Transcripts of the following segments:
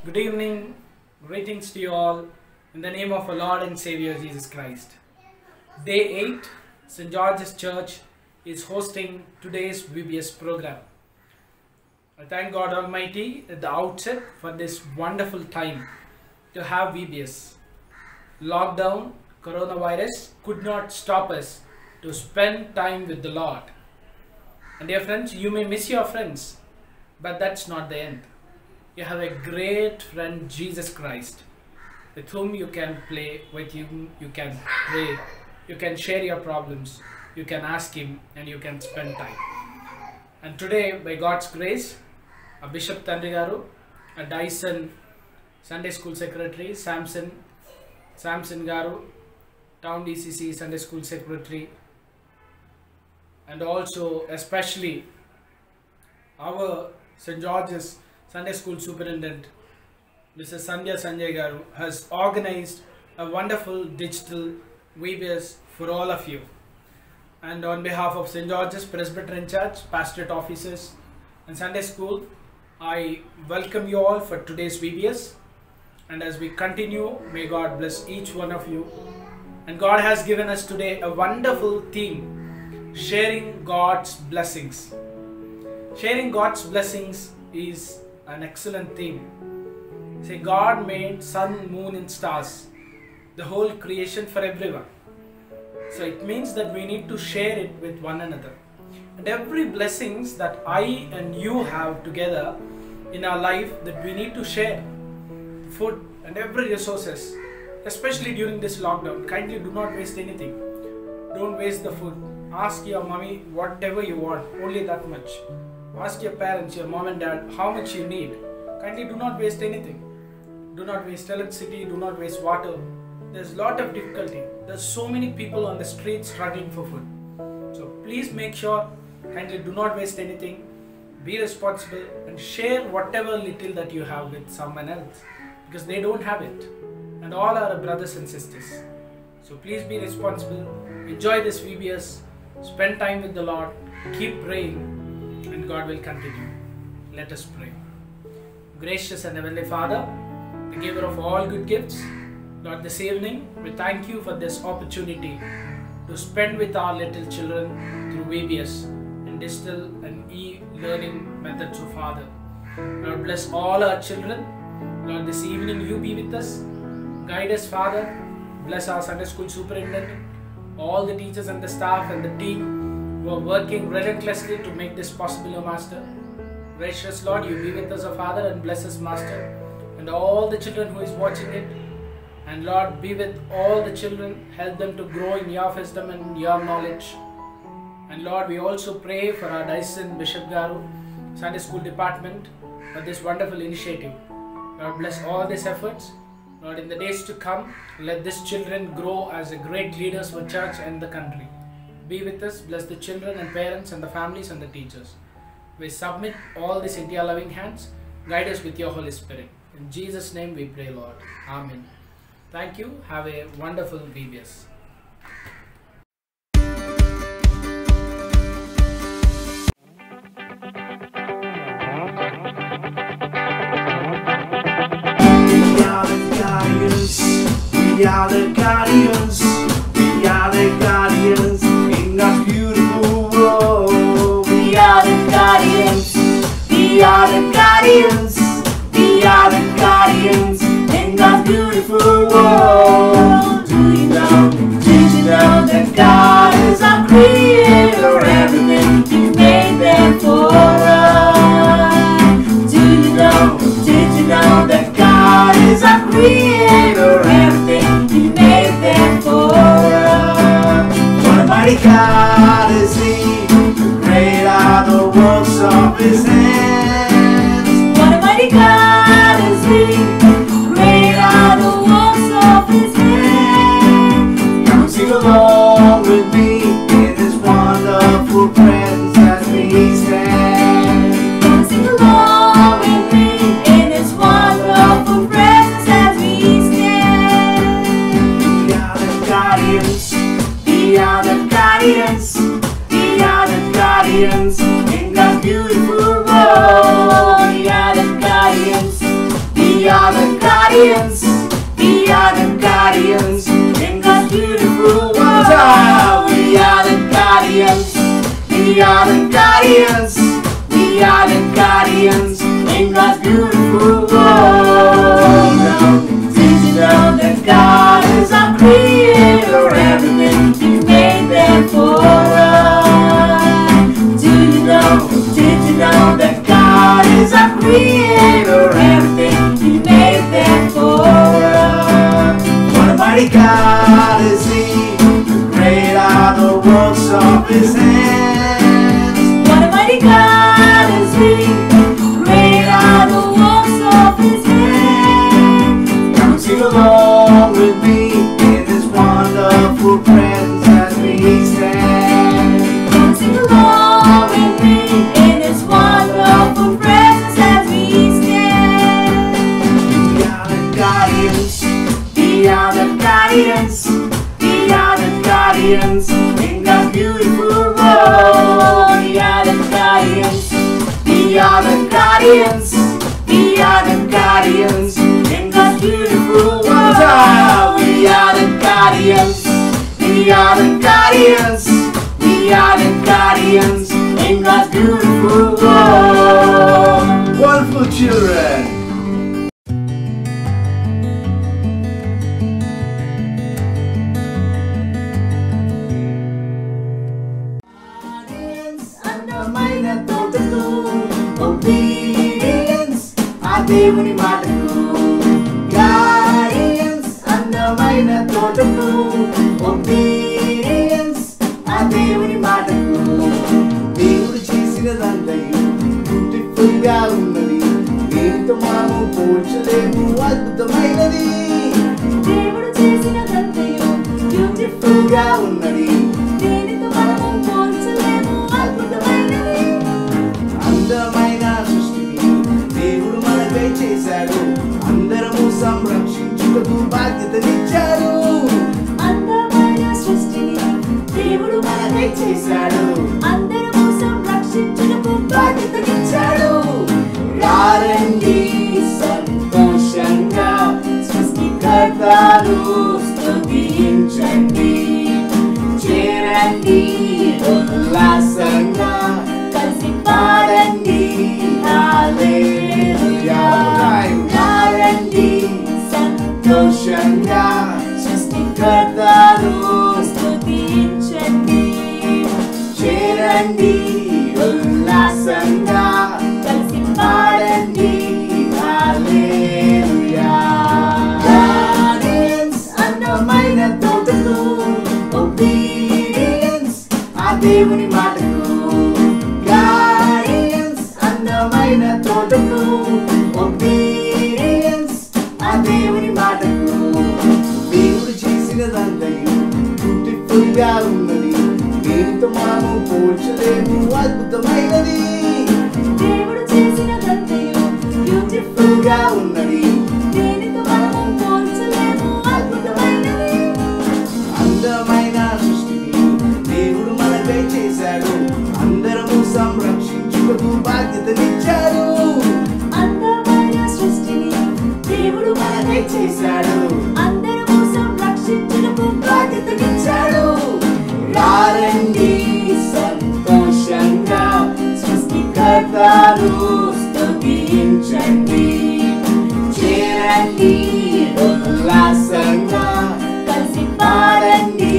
Good evening, greetings to you all in the name of our Lord and Savior Jesus Christ. Day 8, St. George's Church is hosting today's VBS program. I thank God Almighty at the outset for this wonderful time to have VBS. Lockdown, coronavirus could not stop us to spend time with the Lord. And dear friends, you may miss your friends, but that's not the end. You have a great friend, Jesus Christ, with whom you can play, with whom you can pray, you can share your problems, you can ask Him, and you can spend time. And today, by God's grace, a Bishop Tandrigaru, a Dyson Sunday School Secretary, Samson Garu, Town DCC Sunday School Secretary, and also especially our St. George's Sunday School Superintendent, Mrs. Sandhya Sanjay Garu, has organized a wonderful digital VBS for all of you. And on behalf of St. George's Presbyterian Church, pastorate officers and Sunday School, I welcome you all for today's VBS. And as we continue, may God bless each one of you. And God has given us today a wonderful theme, sharing God's blessings. Sharing God's blessings is an excellent theme. Say, God made sun, moon and stars, the whole creation for everyone. So it means that we need to share it with one another. And every blessings that I and you have together in our life, that we need to share. Food and every resources, especially during this lockdown. Kindly do not waste anything. Don't waste the food. Ask your mommy whatever you want, only that much. Ask your parents, your mom and dad, how much you need. Kindly do not waste anything. Do not waste electricity, do not waste water. There's a lot of difficulty. There's so many people on the street struggling for food. So please make sure, kindly do not waste anything. Be responsible and share whatever little that you have with someone else, because they don't have it. And all are our brothers and sisters. So please be responsible. Enjoy this VBS. Spend time with the Lord. Keep praying. And God will continue. Let us pray. Gracious and Heavenly Father, the giver of all good gifts, Lord, this evening we thank you for this opportunity to spend with our little children through VBS and digital and e-learning methods, of Father. Lord, bless all our children. Lord, this evening you be with us. Guide us, Father. Bless our Sunday School Superintendent, all the teachers and the staff and the team who are working relentlessly to make this possible, O Master. Gracious Lord, you be with us, O Father, and bless us, Master, and all the children who is watching it. And Lord, be with all the children, help them to grow in your wisdom and your knowledge. And Lord, we also pray for our Dyson Bishop Garu Sunday School Department for this wonderful initiative. Lord, bless all these efforts. Lord, in the days to come, let these children grow as a great leaders for church and the country. Be with us, bless the children and parents and the families and the teachers. We submit all this into your loving hands. Guide us with your Holy Spirit. In Jesus' name we pray, Lord. Amen. Thank you. Have a wonderful VBS. We are the guardians, we are the guardians in God's beautiful world. We are the guardians, we are the guardians, we are the guardians in God's beautiful world. Do you know that God is our creator, everything He made there for us? Did you know that God is our creator, everything He made there for us? What a mighty God is He, great are the works of His hands. What a mighty God is He, great are the works of His hands. Come sing along with me in His wonderful presence as we stand. Come sing along with me in His wonderful presence as we stand. We are the guardians, we are the guardians, we are the guardians in God's beautiful world. We are the guardians, we are His hands. What a mighty God is He! Great are the works of His hands. Come sing along with me in His wonderful presence as we stand. Come sing along with me in His wonderful presence as we stand. We are the guardians. We are the guardians. We are the guardians in God's beautiful world. We are the guardians. We are the guardians. We are the guardians in God's beautiful world. We are the guardians. We are the guardians. We are the guardians in God's beautiful world. Wonderful children. అందమైన తోటలో obedience ఆ దేవుని మాటకు. Guardians అందమైన తోటలో obedience ఆ దేవుని మాటకు. దేవుడు చేసినదంతయు బ్యూటిఫుల్ గా ఉన్నది, దేనితో మనము పోల్చలేము, అద్భుతమైనది. దేవుడు చేసినదంతయు బ్యూటిఫుల్ గా ఉన్నది, దేనితో మనము పోల్చలేము, అద్భుతమైనది. అందమైన సృష్టిని దేవుడు మనకై చేశాడు, అందరము సంరక్షించుటకు బాధ్యతనిచ్చాడు. అందమైన సృష్టిని దేవుడు మనకై చేశాడు, అందరము సంరక్షించుటకు బాధ్యతనిచ్చాడు. రండి సంతోషంగా సృష్టికర్తను స్తుతించండి, చేరండి ఉల్లాసంగా కలిసి పాడండి హల్లెలూయా. రండి సంతోషంగా సృష్టికర్తను స్తుతించండి, చేరండి ఉల్లాసంగా కలిసి పాడండి హల్లెలూయా. Guardians అందమైన తోటలో obedience ఆ దేవుని మాటకు. Guardians అందమైన తోటలో obedience ఆ దేవుని మాటకు. దేవుడు చేసినదంతయు బ్యూటిఫుల్ గా ఉన్నది, దేనితో మనము పోల్చలేము, అద్భుతమైనది. దేవుడు చేసినదంతయు బ్యూటిఫుల్ గా ఉన్నది, దేనితో మనము పోల్చలేము, అద్భుతమైనది. అందమైన సృష్టిని దేవుడు మనకై చేశాడు, అందరము సంరక్షించుటకు బాధ్యతనిచ్చాడు. అందమైన సృష్టిని దేవుడు మనకై చేశాడు, అందరము సంరక్షించుటకు బాధ్యతనిచ్చాడు. రండి సంతోషంగా సృష్టికర్తను స్తుతించండి, చేరండి ఉల్లాసంగా కలిసి పాడండి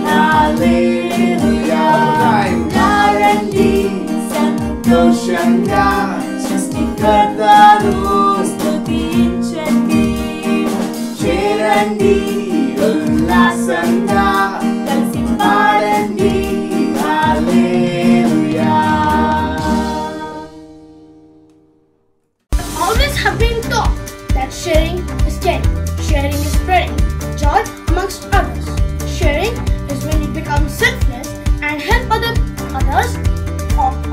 హల్లెలూయా. రండి సంతోషంగా సృష్టికర్తను స్తుతించండి, చేరండి ఉల్లాసంగా కలిసి పాడండి హల్లెలూయా. Always have been taught that sharing is caring, sharing is spreading joy amongst others. Sharing is when you become selfless and help others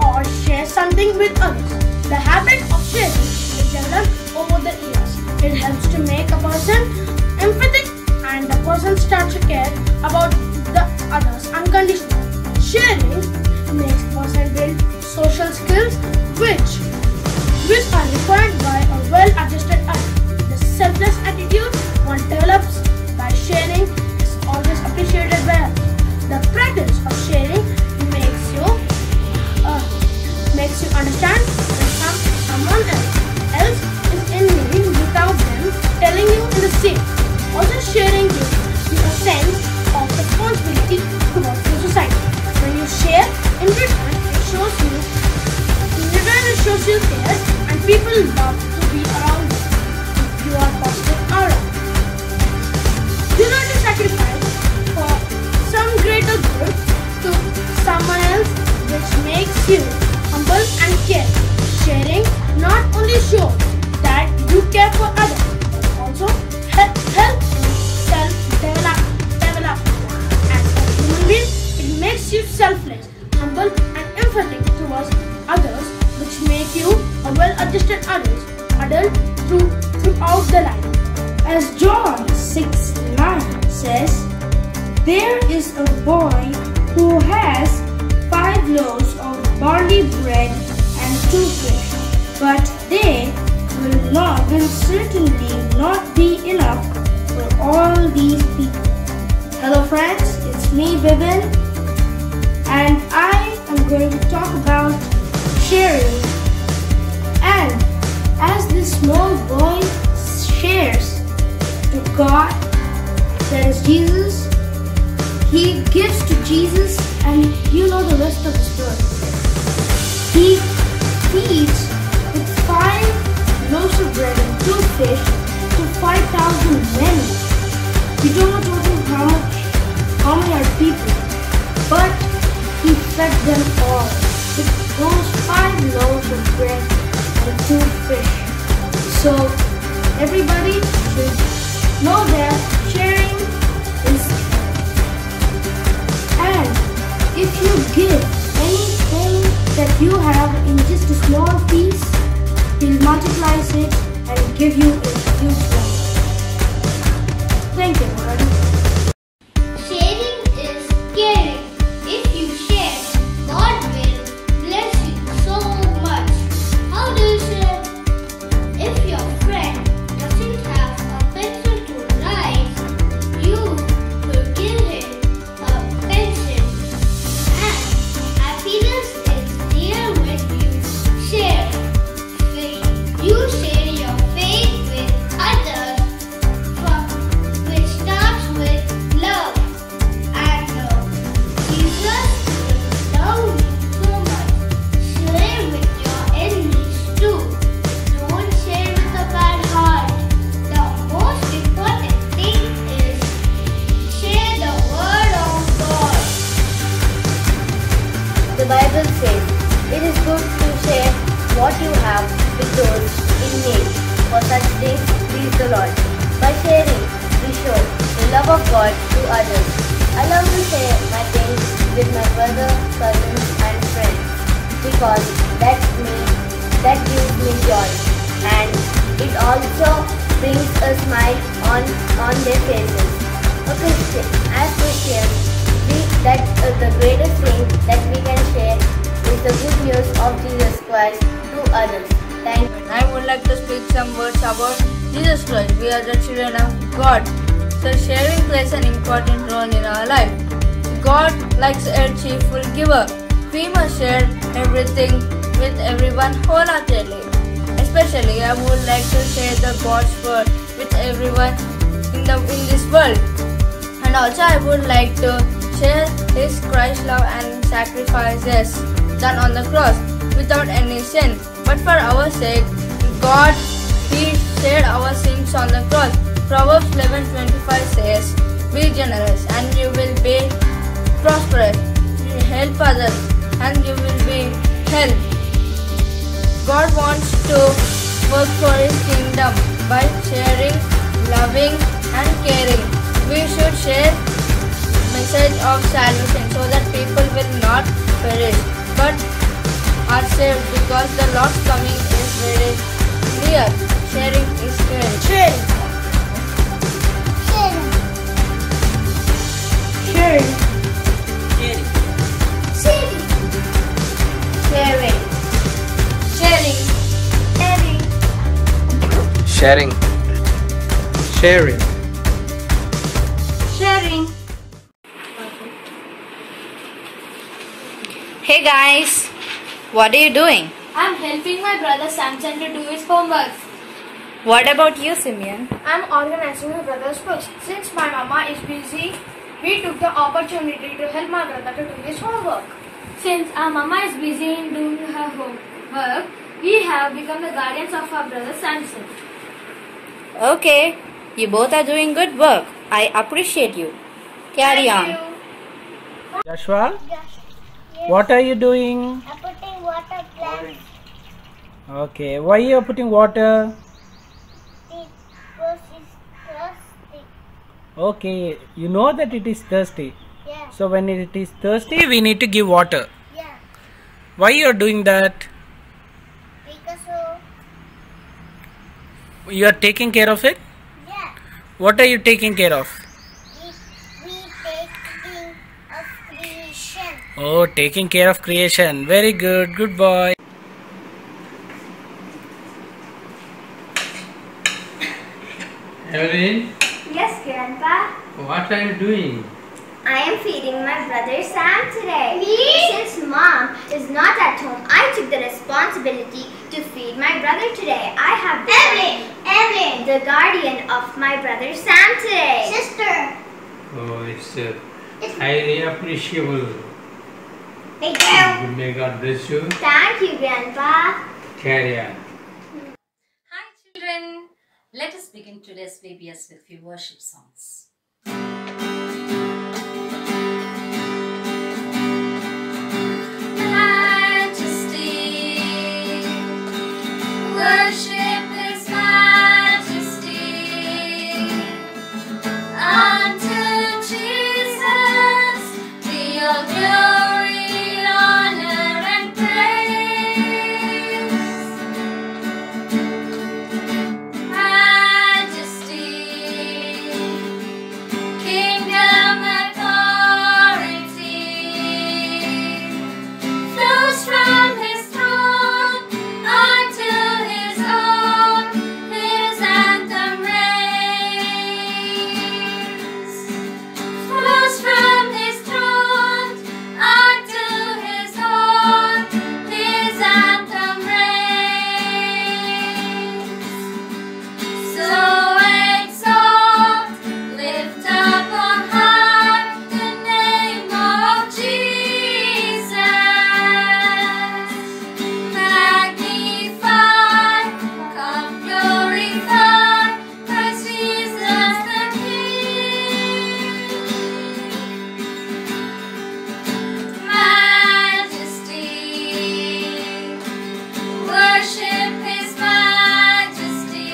or share something with others. The habit of sharing is developed over the years. It helps to make a person empathic and the person starts to care about the others unconditionally. Sharing makes person build social skills which are required by a well-adjusted adult. The selfless attitude one develops by sharing is always appreciated by others. The practice of sharing makes you understand when someone else is in need without them telling you in the same. Also, sharing gives you a sense of responsibility towards the society. When you share, in return it shows you care and people love to be around you. You are positive aura. Do not sacrifice for some greater good to some which makes you humble and caring. Sharing not only shows that you care for others, but also helps self-develop. As a human being, it makes you selfless, humble and empathetic towards others, which make you a well-adjusted adult throughout the life. As John 6:9 says, there is a boy who has 5 loaves of barley bread and 2 fish, but they will certainly not be enough for all these people. Hello friends, it's me Bibin, and I am going to talk about sharing. And as this small boy shares to God, that is Jesus, he gives to Jesus, and you know the rest of the story. He feeds with 5 loaves of bread and 2 fish to 5,000 men. We don't know how many are people, but he fed them all with those 5 loaves of bread and 2 fish. So everybody should know that sharing is. And if you give anything that you have in just a small piece, he'll multiply it and give you a huge one. Thank you, everybody. Sharing is caring. If you share, God will bless you so much. How do you share? If your friend doesn't have a pencil to write, you will give him a pencil. And happiness is there when you share. You share your faith with others, which starts with love. And Jesus will love you so much. Share with your enemies too. Don't share with a bad heart. The most important thing is share the word of God. The Bible says, it is good to share what you have with those in need. For such things, please the Lord. By sharing, we show the love of God to others. I love to share my things with my brother, cousins and friends because that gives me joy, and it also brings a smile on their faces. As Christians, the greatest thing that we can share is the good news of Jesus Christ to others. Thank you. I would like to speak some words about Jesus Christ. We are the children of God. So sharing plays an important role in our life. God likes a cheerful giver. We must share everything with everyone wholeheartedly. Especially, I would like to share the God's word with everyone in this world. And also, I would like to share His Christ love and sacrifices done on the cross without any sin. But for our sake, God, He shared our sins on the cross. Proverbs 11:25 says, be generous and you will be prosperous. Help others and you will be helped. God wants to work for His kingdom by sharing, loving and caring. We should share message of salvation so that people will not perish but are saved, because the Lord's coming is very near. Sharing is caring. Sharing. Sharing. Sharing. Sharing. Hey guys, what are you doing? I'm helping my brother Samson to do his homework. What about you, Simeon? I'm organizing my brother's books. Since my mama is busy, we took the opportunity to help my brother to do his homework. Since our mama is busy in doing her homework, we have become the guardians of our brother Samson. Okay, you both are doing good work. I appreciate you. Carry on. Joshua, What are you doing? I'm putting water plants. Okay. Why you are putting water? Because it's thirsty. Okay. You know that it is thirsty. Yeah. So when it is thirsty, we need to give water. Yeah. Why you are doing that? Because You are taking care of it? yeah. What are you taking care of? We taking of creation. Oh, taking care of creation. Very good. Good boy. Evelyn, Yes, Grandpa. what are you doing? I am feeding my brother Sam today. Me? Since Mom is not at home, I took the responsibility to feed my brother today. I have become Evelyn. the guardian of my brother Sam today. Sister. Oh, it's highly appreciable. Thank you. May God bless you. Thank you, Grandpa. Carry on. Hi children, let us begin today's VBS with few worship songs. Majesty, worship His Majesty, unto Jesus be all glory, honor, and praise. Majesty, kingdom authority flows from His throne unto His own. His anthem reigns. Flows from His throne unto His own. His anthem reigns. So exalt, lift up on high the name of Jesus. Magnify, come glorify Christ Jesus the King. Majesty, worship His Majesty.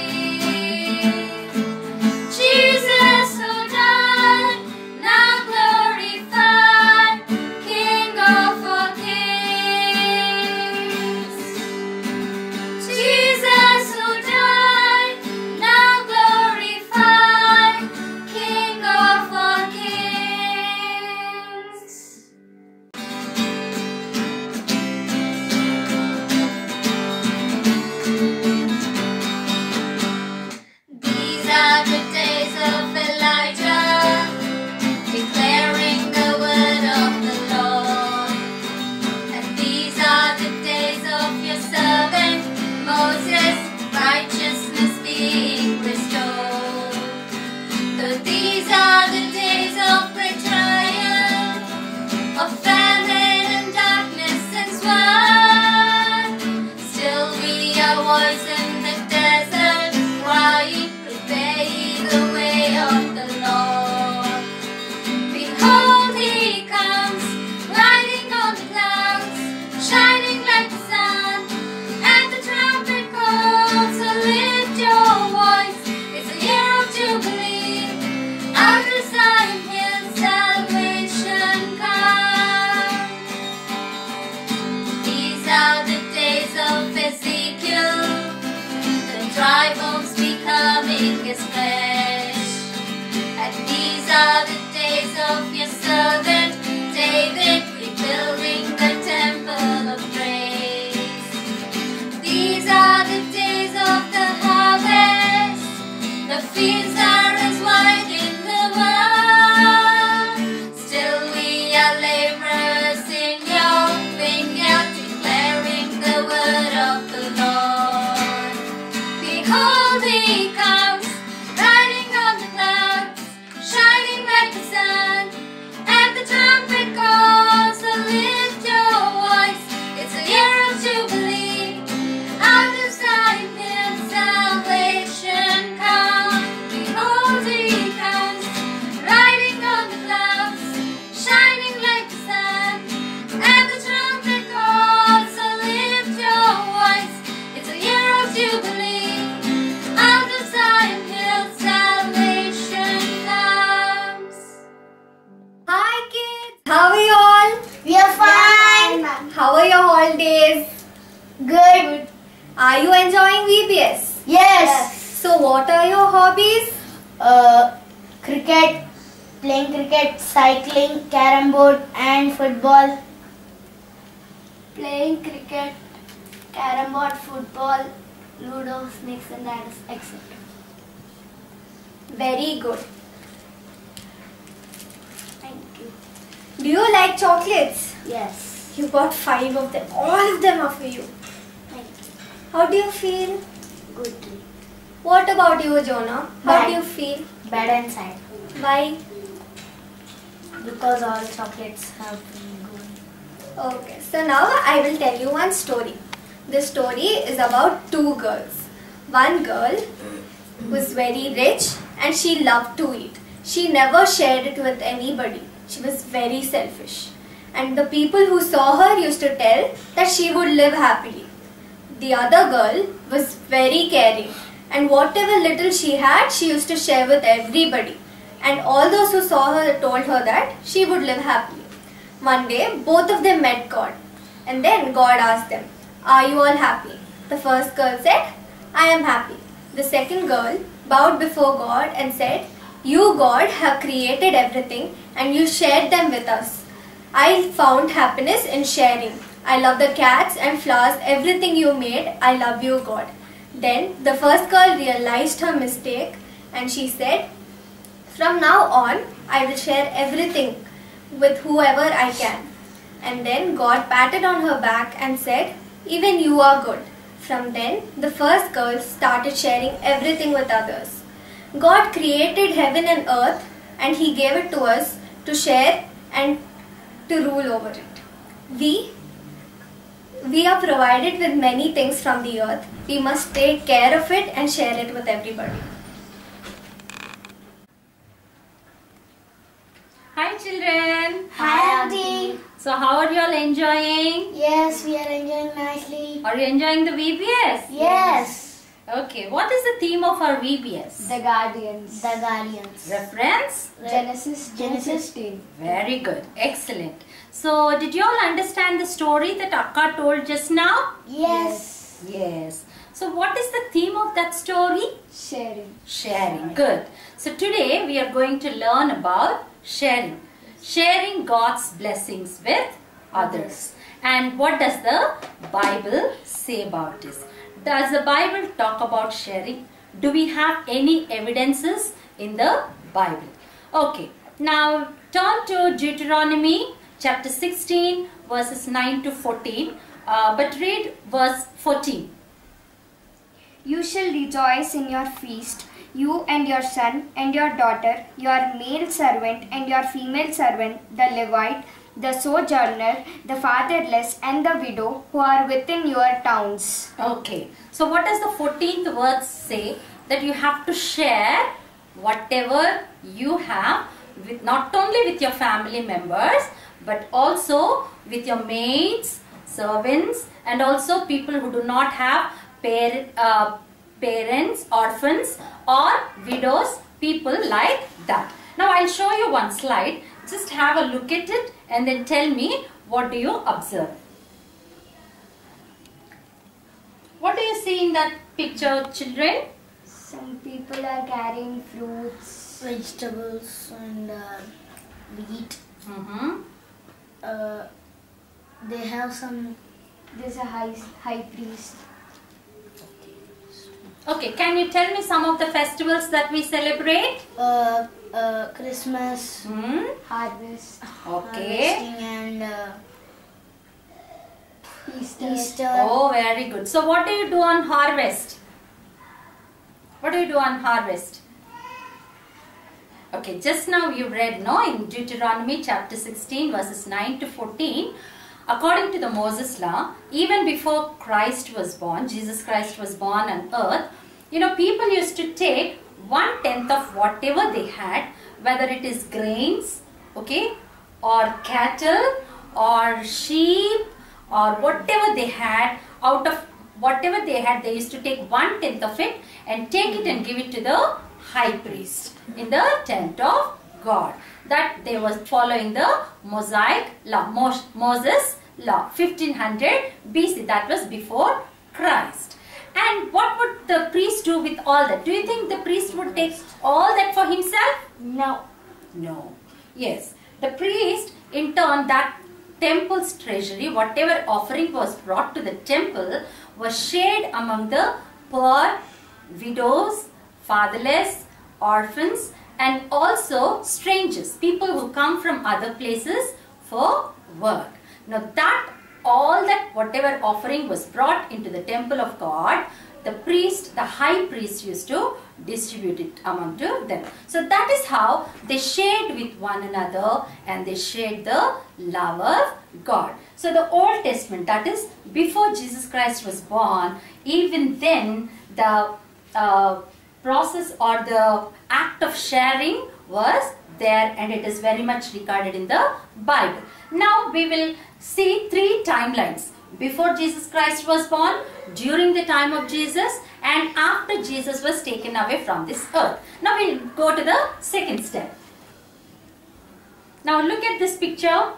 Jesus who died, now glorified, King of all kings. Jesus who died, now glorified, King of all kings. These are the days of Elijah, declaring the word of the Lord. And these are the days of your servant Moses, righteousness being restored. Though these are the days of great triumph, of famine and darkness and swine, still we are voice in the desert, crying, prepare ye the way of the Lord. Behold, He comes, riding on the clouds, shining like the sun, and the trumpet calls. So lift your voice, it's a year of jubilee. Out of Zion hill salvation comes. These are the days of Ezekiel, the dry bones becoming His flesh. And these are the days of your servant David, rebuilding the temple of praise. These are the days of the harvest, the fields are as wide in the world. Still we are laborers in your vineyard, declaring the word of the Lord. Behold, He comes, riding on the clouds, shining like the sun, and the trumpet calls. So lift your voice, it's a year of jubilee. Out of Zion hill salvation comes. Good. Are you enjoying VBS? Yes. So what are your hobbies? Cricket, playing cricket, cycling, carom board and football. Playing cricket, carom board, football, ludo, snakes and ladders, etc. Very good. Thank you. Do you like chocolates? Yes. You got 5 of them. All of them are for you. Thank you. How do you feel? Good. What about you, Jonah? How Bad. do you feel? Bad and sad. Why? Because all chocolates have been good. Okay, so now I will tell you one story. This story is about 2 girls. One girl was very rich and she loved to eat. She never shared it with anybody. She was very selfish. And the people who saw her used to tell that she would live happily. The other girl was very caring, and whatever little she had, she used to share with everybody. And all those who saw her told her that she would live happily. One day, both of them met God. And then God asked them, "Are you all happy?" The first girl said, "I am happy." The second girl bowed before God and said, "You, God, have created everything and you shared them with us. I found happiness in sharing. I love the cats and flowers, everything you made. I love you, God." Then the first girl realized her mistake and she said, "From now on, I will share everything with whoever I can." And then God patted on her back and said, "Even you are good." From then, the first girl started sharing everything with others. God created heaven and earth and He gave it to us to share and to rule over it. We are provided with many things from the earth. We must take care of it and share it with everybody. Hi children. Hi, Auntie. So how are you all enjoying? Yes, we are enjoying nicely. Are you enjoying the VBS? Yes. Okay, what is the theme of our VBS? The Guardians. The Guardians. Reference? Genesis 15. Very good. Excellent. So did you all understand the story that Akka told just now? Yes. Yes. So what is the theme of that story? Sharing. Sharing. Good. So today we are going to learn about sharing. Sharing God's blessings with others. And what does the Bible say about this? Does the Bible talk about sharing? Do we have any evidences in the Bible? Okay. Now turn to Deuteronomy chapter 16 verses 9 to 14. But read verse 14. You shall rejoice in your feast, you and your son and your daughter, your male servant and your female servant, the Levite, the sojourner, the fatherless and the widow who are within your towns. Okay. So what does the 14th verse say? That you have to share whatever you have with not only with your family members but also with your maids, servants and also people who do not have parents, orphans or widows, people like that. Now I'll show you one slide. Just have a look at it and then tell me what do you observe. What do you see in that picture, children? Some people are carrying fruits, Vegetables and wheat. They have some. There's a high priest. Okay, can you tell me some of the festivals that we celebrate? Christmas. Harvest, Okay. Harvesting and Easter. Oh, very good. So what do you do on harvest? What do you do on harvest? Okay, just now you read, no, in Deuteronomy chapter 16 verses 9 to 14. According to the Moses law, even before Christ was born, Jesus Christ was born on earth, you know, people used to take 1/10 of whatever they had, whether it is grains, okay, or cattle, or sheep, or whatever they had, out of whatever they had, they used to take 1/10 of it and take it and give it to the high priest in the tent of God. That they were following the Mosaic law, Moses law. 1500 BC, that was before Christ. And what would the priest do with all that? Do you think the priest would take all that for himself? No. No. Yes. The priest, in turn, that temple's treasury, whatever offering was brought to the temple, was shared among the poor, widows, fatherless, orphans, and also strangers, people who come from other places for work. Now that all that whatever offering was brought into the temple of God, the priest, the high priest, used to distribute it among to them. So that is how they shared with one another, and they shared the love of God. So the Old Testament, that is before Jesus Christ was born, even then the process or the act of sharing was there, and it is very much recorded in the Bible. Now we will see 3 timelines: before Jesus Christ was born, during the time of Jesus, and after Jesus was taken away from this earth. Now we will go to the second step. Now look at this picture.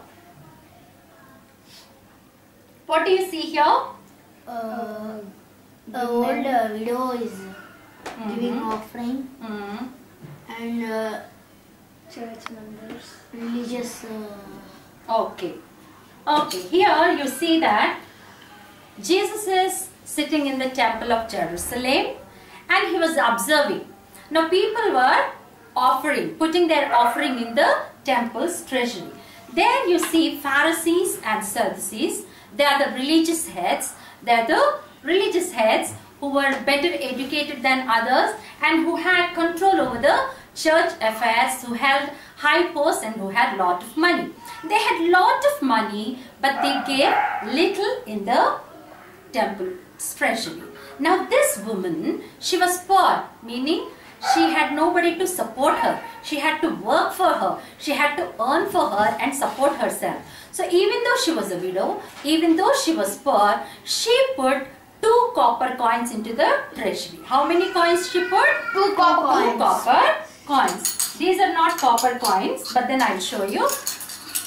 What do you see here? The old widow is giving offering, and church members, religious. Okay. Okay, here you see that Jesus is sitting in the temple of Jerusalem, and he was observing. Now people were offering, putting their offering in the temple's treasury. There you see Pharisees and Sadducees. They are the religious heads. They are the religious heads who were better educated than others and who had control over the church affairs, who held high posts and who had lot of money. They had lot of money, but they gave little in the temple's treasury. Now this woman, she was poor, meaning she had nobody to support her. She had to work for her. She had to earn for her and support herself. So even though she was a widow, even though she was poor, she put 2 copper coins into the treasury. How many coins she put? 2 copper coins. 2 copper coins. These are not copper coins, but then I'll show you.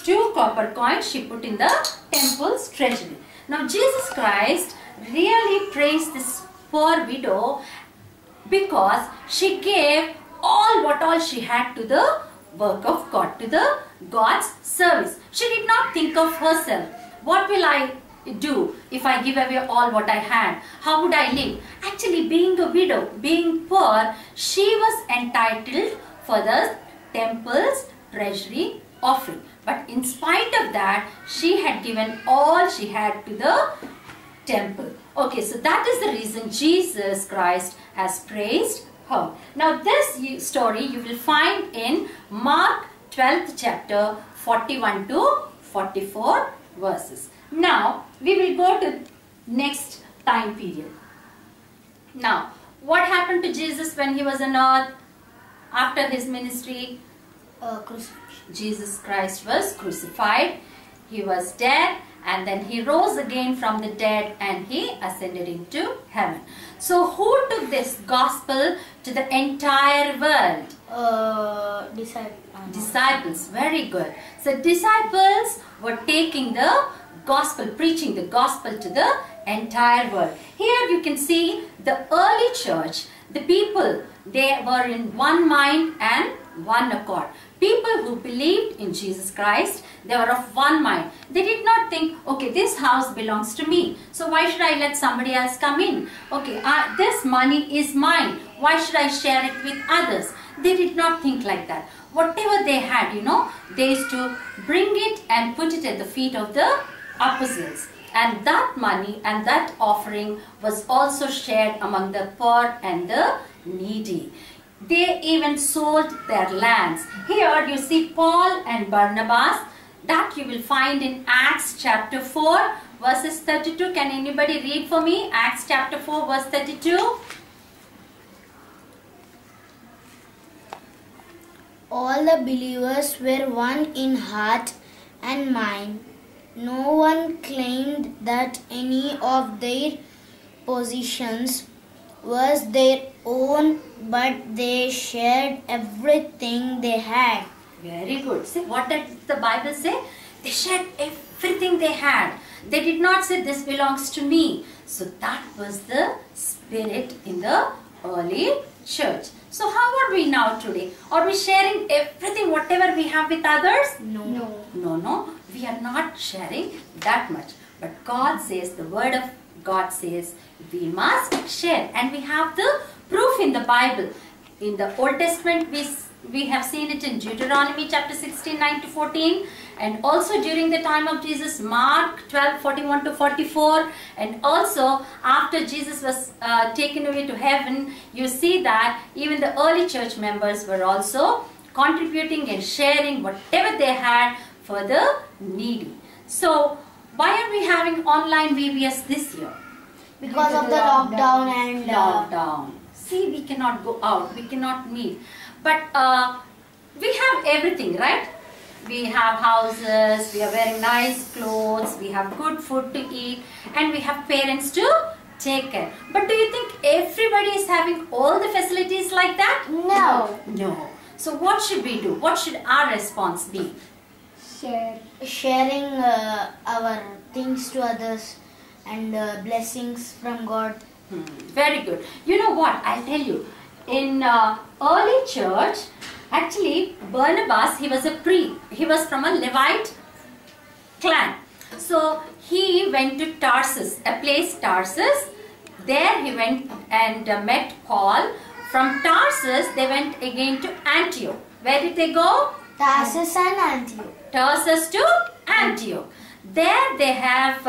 2 copper coins she put in the temple's treasury. Now Jesus Christ really praised this poor widow because she gave what all she had to the work of God, to the God's service. She did not think of herself. What will I do if I give away all what I had? How would I live? Actually, being a widow, being poor, she was entitled for the temple's treasury offering. But in spite of that, she had given all she had to the temple. Okay, so that is the reason Jesus Christ has praised her. Now this story you will find in Mark 12th chapter 41 to 44 verses. Now we will go to next time period. Now what happened to Jesus when he was on earth after his ministry? Crucifixion. Jesus Christ was crucified. He was dead, and then he rose again from the dead and he ascended into heaven. So who took this gospel to the entire world? Disciples. Very good. So disciples were taking the gospel, preaching the gospel to the entire world. Here you can see the early church, the people, they were in one mind and one accord. People who believed in Jesus Christ, they were of one mind. They did not think, okay, this house belongs to me, so why should I let somebody else come in? Okay, this money is mine, why should I share it with others? They did not think like that. Whatever they had, they used to bring it and put it at the feet of the apostles. And that money and that offering was also shared among the poor and the needy. They even sold their lands. Here you see Paul and Barnabas. That you will find in Acts chapter 4 verses 32. Can anybody read for me? Acts chapter 4 verse 32. All the believers were one in heart and mind. No one claimed that any of their possessions was their own, but they shared everything they had. Very good. See, what did the Bible say? They shared everything everything they had. They did not say this belongs to me. So that was the spirit in the early church. So how are we now today? Are we sharing everything, whatever we have with others? No. We are not sharing that much. But God says, the word of God says, we must share. And we have the proof in the Bible. In the Old Testament, we have seen it in Deuteronomy chapter 16, 9 to 14. And also during the time of Jesus, Mark 12, 41 to 44. And also after Jesus was taken away to heaven, you see that even the early church members were also contributing and sharing whatever they had for the needy. So why are we having online VBS this year? Because of the lockdown and lockdown. See, we cannot go out, we cannot meet. But we have everything, right? We have houses, we are wearing nice clothes, we have good food to eat, and we have parents to take care. But do you think everybody is having all the facilities like that? No. So what should we do? What should our response be? Sharing our things to others and blessings from God. Very good. You know what? I'll tell you. In early church, actually Barnabas, he was a priest. He was from a Levite clan. So he went to Tarsus, a place Tarsus. There he went and met Paul. From Tarsus, they went again to Antioch. Where did they go? Tarsus and Antioch. Tarsus to Antioch. There they have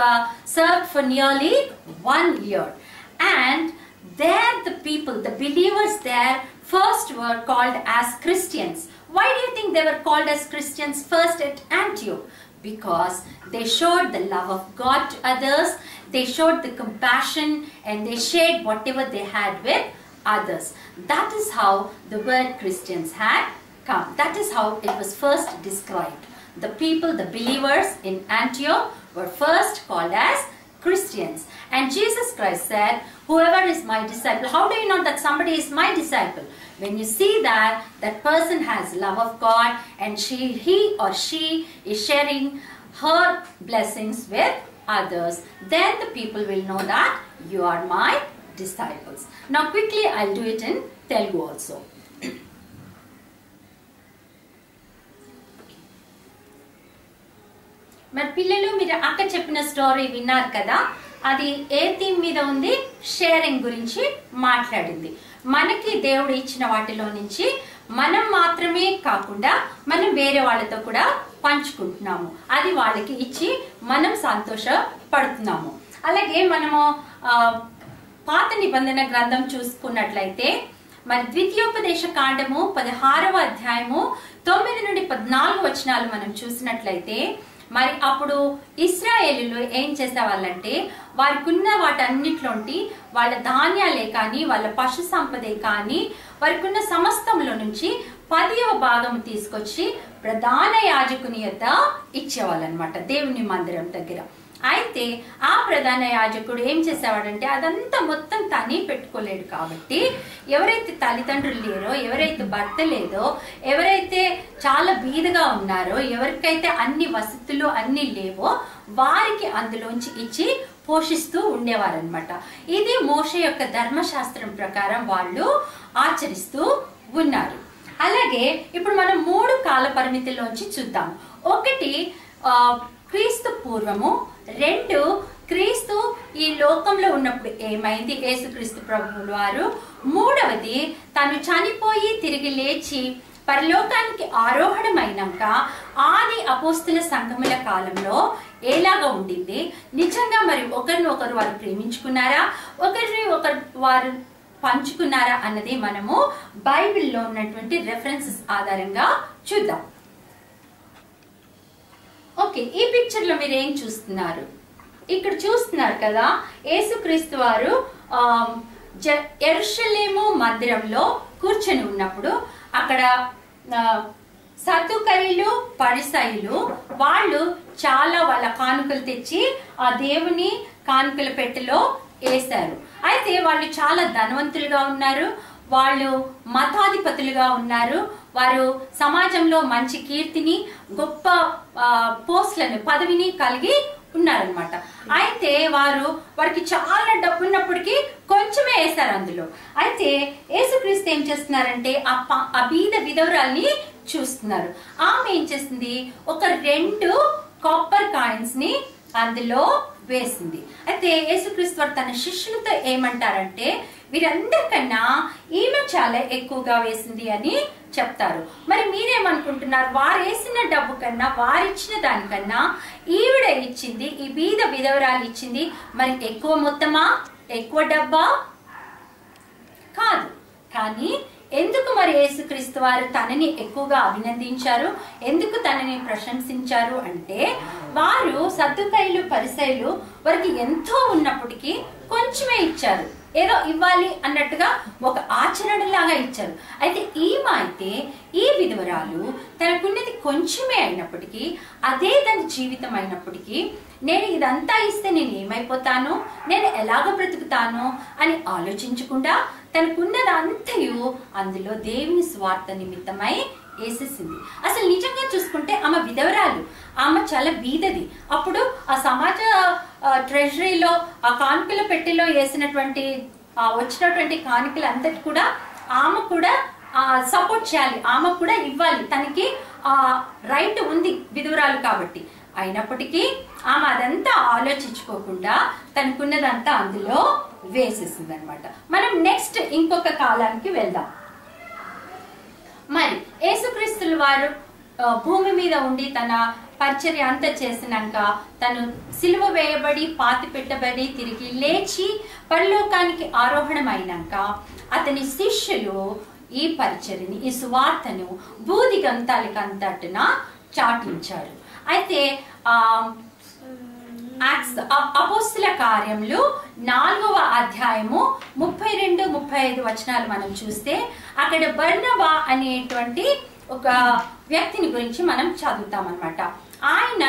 served for nearly 1 year. And there the people, the believers there, first were called as Christians. Why do you think they were called as Christians first at Antioch? Because they showed the love of God to others, they showed the compassion, and they shared whatever they had with others. That is how the word Christians had come. That is how it was first described. The people, the believers in Antioch were first called as Christians. And Jesus Christ said, whoever is my disciple, how do you know that somebody is my disciple? When you see that that person has love of God and he or she is sharing her blessings with others, then the people will know that you are my disciples. Now quickly I'll do it in Telugu also. మరి పిల్లలు మీరు అక్క చెప్పిన story విన్నారు కదా, అది ఏ theme మీద ఉంది? షేరింగ్ గురించి మాట్లాడింది. మనకి దేవుడు ఇచ్చిన వాటిలో నుంచి మనం మాత్రమే కాకుండా మనం వేరే వాళ్ళతో కూడా పంచుకుంటున్నాము. అది వాళ్ళకి ఇచ్చి మనం సంతోషపడుతున్నాము. అలాగే మనము పాత నిబంధన గ్రంథం చూసుకున్నట్లయితే మరి ద్వితీయోపదేశ కాండము 16వ అధ్యాయము 9 నుండి 14 వచనాలు మనం చూసినట్లయితే, మరి అప్పుడు ఇశ్రాయేలీలు ఏం చేసేవాళ్ళంటే వారికి ఉన్న వాటన్నిటిలోంటి వాళ్ళ ధాన్యాలే కానీ వాళ్ళ పశు సంపదే కానీ వారికి ఉన్న సమస్తంలో నుంచి 10వ భాగం తీసుకొచ్చి ప్రధాన యాజకుని యొద్ద ఇచ్చేవాళ్ళనమాట, దేవుని మందిరం దగ్గర. అయితే ఆ ప్రధాన యాజకుడు ఏం చేసేవాడంటే అదంతా మొత్తం తనే పెట్టుకోలేడు కాబట్టి ఎవరైతే తల్లిదండ్రులు లేరో, ఎవరైతే భర్త లేదో, ఎవరైతే చాలా బీదగా ఉన్నారో, ఎవరికైతే అన్ని వసతులు అన్ని లేవో వారికి అందులోంచి ఇచ్చి పోషిస్తూ ఉండేవారనమాట. ఇది మోషే యొక్క ధర్మశాస్త్రం ప్రకారం వాళ్ళు ఆచరిస్తూ ఉన్నారు. అలాగే ఇప్పుడు మనం 3 కాల పరిమితిలోంచి చూద్దాం. ఒకటి క్రీస్తు పూర్వము, 2 క్రీస్తు ఈ లోకంలో ఉన్నప్పుడు ఏమైంది, యేసుక్రీస్తు ప్రభువుల వారు, 3వది తను చనిపోయి తిరిగి లేచి పరలోకానికి ఆరోహణమైనాక ఆది అపోస్తుల సంఘముల కాలంలో ఎలాగా ఉండింది, నిజంగా మరి ఒకరినొకరు వారు ప్రేమించుకున్నారా, ఒకరిని ఒకరు వారు పంచుకున్నారా అన్నది మనము బైబిల్లో ఉన్నటువంటి రెఫరెన్సెస్ ఆధారంగా చూద్దాం. ఓకే, ఈ పిక్చర్ లో మీరు ఏం చూస్తున్నారు? ఇక్కడ చూస్తున్నారు కదా, యేసుక్రీస్తు వారు యెరూషలేము మందిరంలో కూర్చొని ఉన్నప్పుడు అక్కడ సద్దుకయ్యులు పరిసయ్యులు వాళ్ళు చాలా వాళ్ళ కానుకలు తెచ్చి ఆ దేవుని కానుకల పెట్టెలో వేశారు. అయితే వాళ్ళు చాలా ధనవంతులుగా ఉన్నారు. వాళ్ళు మతాధిపతులుగా ఉన్నారు. వారు సమాజంలో మంచి కీర్తిని, గొప్ప పోస్టులను, పదవిని కలిగి ఉన్నారనమాట. అయితే వారికి చాలా డబ్బు ఉన్నప్పటికీ కొంచెమే వేశారు అందులో. అయితే యేసుక్రీస్తు ఏం చేస్తున్నారంటే ఆ బీద విధవరాల్ని చూస్తున్నారు. ఆమె ఏం చేసింది, ఒక 2 కాపర్ కాయిన్స్ ని అందులో వేసింది. అయితే యేసుక్రీస్తు వారు తన శిష్యులతో ఏమంటారంటే, వీరందరికన్నా ఈమె చాలా ఎక్కువగా వేసింది అని చెప్తారు. మరి మీరేమనుకుంటున్నారు? వారు వేసిన డబ్బు కన్నా, వారిచ్చిన దానికన్నా ఈవిడ ఇచ్చింది, ఈ బీద విధవరాలు ఇచ్చింది మరి ఎక్కువ మొత్తమా, ఎక్కువ డబ్బా? కాదు. కానీ ఎందుకు మరి యేసుక్రీస్తు వారు తనని ఎక్కువగా అభినందించారు, ఎందుకు తనని ప్రశంసించారు అంటే, వారు సద్దుకైలు పరిసైలు వారికి ఎంతో ఉన్నప్పటికీ కొంచెమే ఇచ్చారు. ఏదో ఇవ్వాలి అన్నట్టుగా ఒక ఆచరణలాగా ఇచ్చారు. అయితే ఈమె అయితే, ఈ విధవరాలు తనకున్నది కొంచెమే అయినప్పటికీ, అదే తన జీవితం అయినప్పటికీ, నేను ఇదంతా ఇస్తే నేను ఏమైపోతాను, నేను ఎలాగ బ్రతుకుతాను అని ఆలోచించకుండా తనకున్నదంతయు అందులో దేవుని స్వార్థ నిమిత్తమై వేసేసింది. అసలు నిజంగా చూసుకుంటే ఆమె విధవరాలు, ఆమె చాలా బీదది. అప్పుడు ఆ సమాజ ట్రెజరీలో, ఆ కానుకల పెట్టెలో వేసినటువంటి వచ్చినటువంటి కానుకలంతటి కూడా ఆమె కూడా సపోర్ట్ చేయాలి, ఆమె కూడా ఇవ్వాలి. తనకి రైట్ ఉంది విధవరాలు కాబట్టి. అయినప్పటికీ ఆమె అదంతా ఆలోచించుకోకుండా తనకున్నదంతా అందులో వేసేసింది అనమాట. మనం నెక్స్ట్ ఇంకొక కాలానికి వెళ్దాం. మరి యేసుక్రీస్తుల వారు భూమి మీద ఉండి తన పరిచర్య అంతా చేసినాక, తను సిలువ వేయబడి, పాతి పెట్టబడి, తిరిగి లేచి పరలోకానికి ఆరోహణం అయినాక, అతని శిష్యులు ఈ పరిచర్యని, ఈ సువార్తను బూదిగంతాలకంతటిన చాటించారు. అయితే అపోస్తుల కార్యములు 4వ అధ్యాయము 32-35 వచనాలు మనం చూస్తే, అక్కడ బర్నబా అనేటువంటి ఒక వ్యక్తిని గురించి మనం చదువుతాం అన్నమాట. ఆయన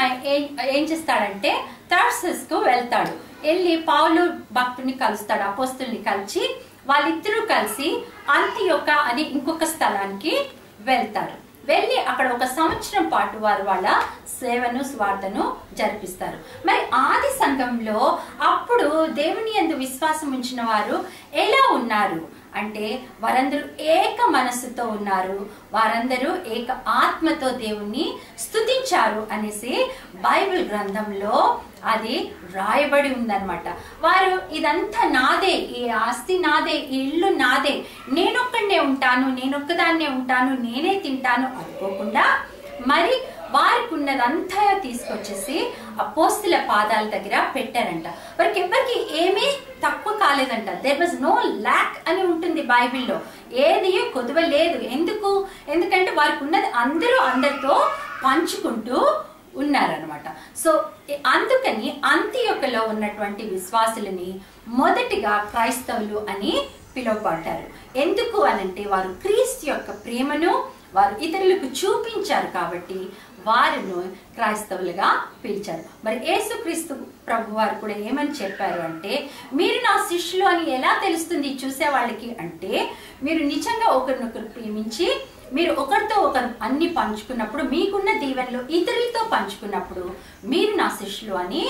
ఏం చేస్తాడంటే తర్సస్ కు వెళ్తాడు. వెళ్ళి పౌలు భక్తుని కలుస్తాడు, అపోస్తుల్ని కలిసి వాళ్ళిద్దరూ కలిసి అంతియొక్క అని ఇంకొక స్థలానికి వెళ్తారు. వెళ్ళి అక్కడ 1 సంవత్సరం పాటు వారు వాళ్ళ సేవను, స్వార్థను జరిపిస్తారు. మరి ఆది సంఘంలో అప్పుడు దేవుని యందు విశ్వాసం ఉంచిన వారు ఎలా ఉన్నారు అంటే, వారందరూ ఏక మనస్సుతో ఉన్నారు, వారందరూ ఏక ఆత్మతో దేవుణ్ణి స్తుతించారు అనేసి బైబిల్ గ్రంథంలో అది రాయబడి ఉందన్నమాట. వారు ఇదంతా నాదే, ఈ ఆస్తి నాదే, ఈ ఇల్లు నాదే, నేనొక్కడే ఉంటాను, నేనొక్కదాన్నే ఉంటాను, నేనే తింటాను అనుకోకుండా, మరి వారికి ఉన్నదంతా తీసుకొచ్చేసి అపోస్తుల పాదాల దగ్గర పెట్టారంట. వారికి ఎవరికి ఏమీ తక్కువ కాలేదంట. దేర్ వాజ్ నో ల్యాక్ అని ఉంటుంది బైబిల్లో, ఏది కొదువ లేదు. ఎందుకంటే వారికి ఉన్నది అందరూ అందరితో పంచుకుంటూ ఉన్నారనమాట. సో అందుకని అంతియొక్కలో ఉన్నటువంటి విశ్వాసులని మొదటిగా క్రైస్తవులు అని పిలువబడ్డారు. ఎందుకు అనంటే, వారు క్రీస్తు యొక్క ప్రేమను వారు ఇతరులకు చూపించారు కాబట్టి వారిను క్రైస్తవులుగా పిలిచారు. మరి యేసుక్రీస్తు ప్రభు వారు కూడా ఏమని చెప్పారు అంటే, మీరు నా శిష్యులు అని ఎలా తెలుస్తుంది చూసే వాళ్ళకి అంటే, మీరు నిజంగా ఒకరినొకరు ప్రేమించి మీరు ఒకరితో ఒకరు అన్ని పంచుకున్నప్పుడు, మీకున్న దీవెనలు ఇతరులతో పంచుకున్నప్పుడు మీరు నా శిష్యులు అని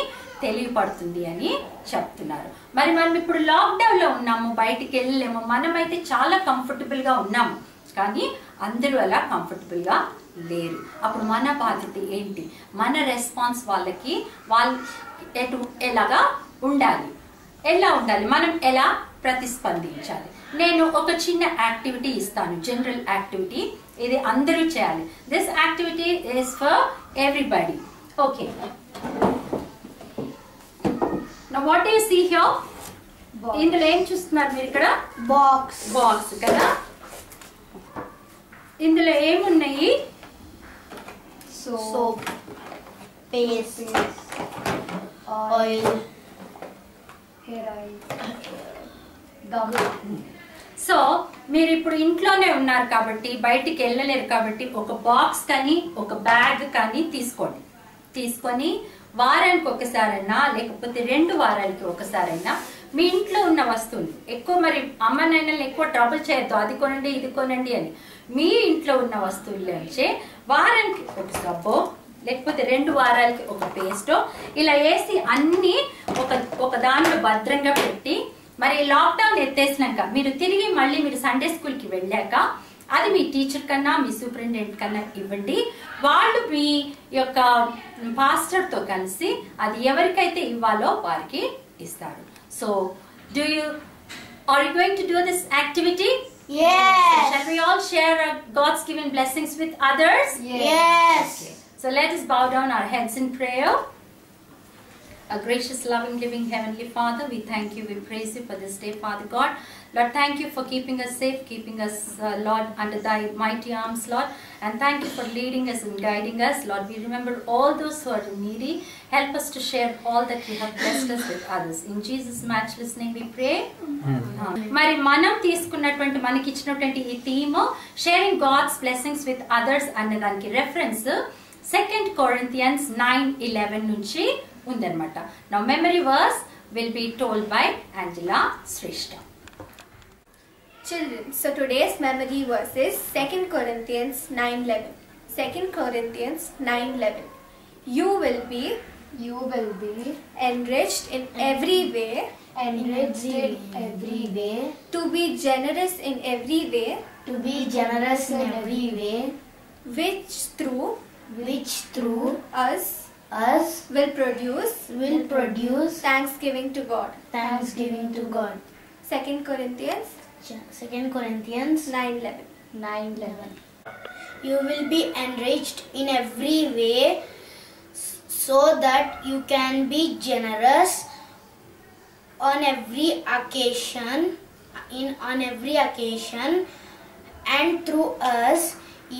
తెలియపడుతుంది అని చెప్తున్నారు. మరి మనం ఇప్పుడు లాక్డౌన్ లో ఉన్నాము, బయటికి వెళ్ళలేము. మనమైతే చాలా కంఫర్టబుల్ గా ఉన్నాము, కానీ అందరూ అలా కంఫర్టబుల్ గా లేరు. అప్పుడు మన బాధ్యత ఏంటి? మన రెస్పాన్స్ వాళ్ళకి ఎలాగా ఉండాలి, ఎలా ఉండాలి, మనం ఎలా ప్రతిస్పందించాలి? నేను ఒక చిన్న యాక్టివిటీ ఇస్తాను, జనరల్ యాక్టివిటీ. ఇది అందరూ చేయాలి. This activity is for everybody. Okay, now what do you see here? ఇందులో ఏం చూస్తున్నారు మీరు? ఇక్కడ బాక్స్ కదా. ఇందులో ఏమున్నాయి? soap, paste, oil, hair oil, gum. So మీరు ఇప్పుడు ఇంట్లోనే ఉన్నారు కాబట్టి, బయటికి వెళ్ళలేరు కాబట్టి, ఒక బాక్స్ కానీ ఒక బ్యాగ్ కానీ తీసుకొని వారానికి ఒకసారైనా లేకపోతే 2 వారాలకి ఒకసారైనా మీ ఇంట్లో ఉన్న వస్తువులు ఎక్కువ మరి అమ్మ నాన్నలు ఎక్కువ ట్రబుల్ చేయొద్దు, అది కొనండి ఇది కొనండి అని. మీ ఇంట్లో ఉన్న వస్తువుల్లో నుంచే వారానికి ఒక సబ్బో లేకపోతే 2 వారాలకి ఒక పేస్టో ఇలా వేసి అన్నీ ఒక దాంట్లో భద్రంగా పెట్టి, మరి లాక్డౌన్ ఎత్తేసినాక మీరు తిరిగి మళ్ళీ మీరు సండే స్కూల్కి వెళ్ళాక అది మీ టీచర్ కన్నా మీ సూపరింటెండెంట్ కన్నా ఇవ్వండి. వాళ్ళు మీ యొక్క పాస్టర్తో కలిసి అది ఎవరికైతే ఇవ్వాలో వారికి ఇస్తారు. So are you going to do this activity? Yes. Shall we all share God's given blessings with others? Yes. Okay. So let us bow down our heads in prayer. Our gracious, loving, living Heavenly Father, we thank you, we praise you for this day, Father God. Lord, thank you for keeping us safe, keeping us, Lord, under thy mighty arms, Lord. And thank you for leading us and guiding us. Lord, we remember all those who are needy. Help us to share all that you have blessed us with others. In Jesus' matchless name we pray. మరి మనం తీసుకున్నటువంటి మనకి ఇచ్చినటువంటి ఈ theme sharing God's blessings with others అనే దానికి reference 2 Corinthians 9:11 నుంచి ఉందన్నమాట. Now memory verse will be told by Angela Shrestha. Children, so today's memory verse is 2 Corinthians 9:11. 2 Corinthians 9:11. You will be enriched in every way, to be generous in every way, which through us will produce thanksgiving to God. 2 Corinthians 9:11. You will be enriched in every way so that you can be generous on every occasion, and through us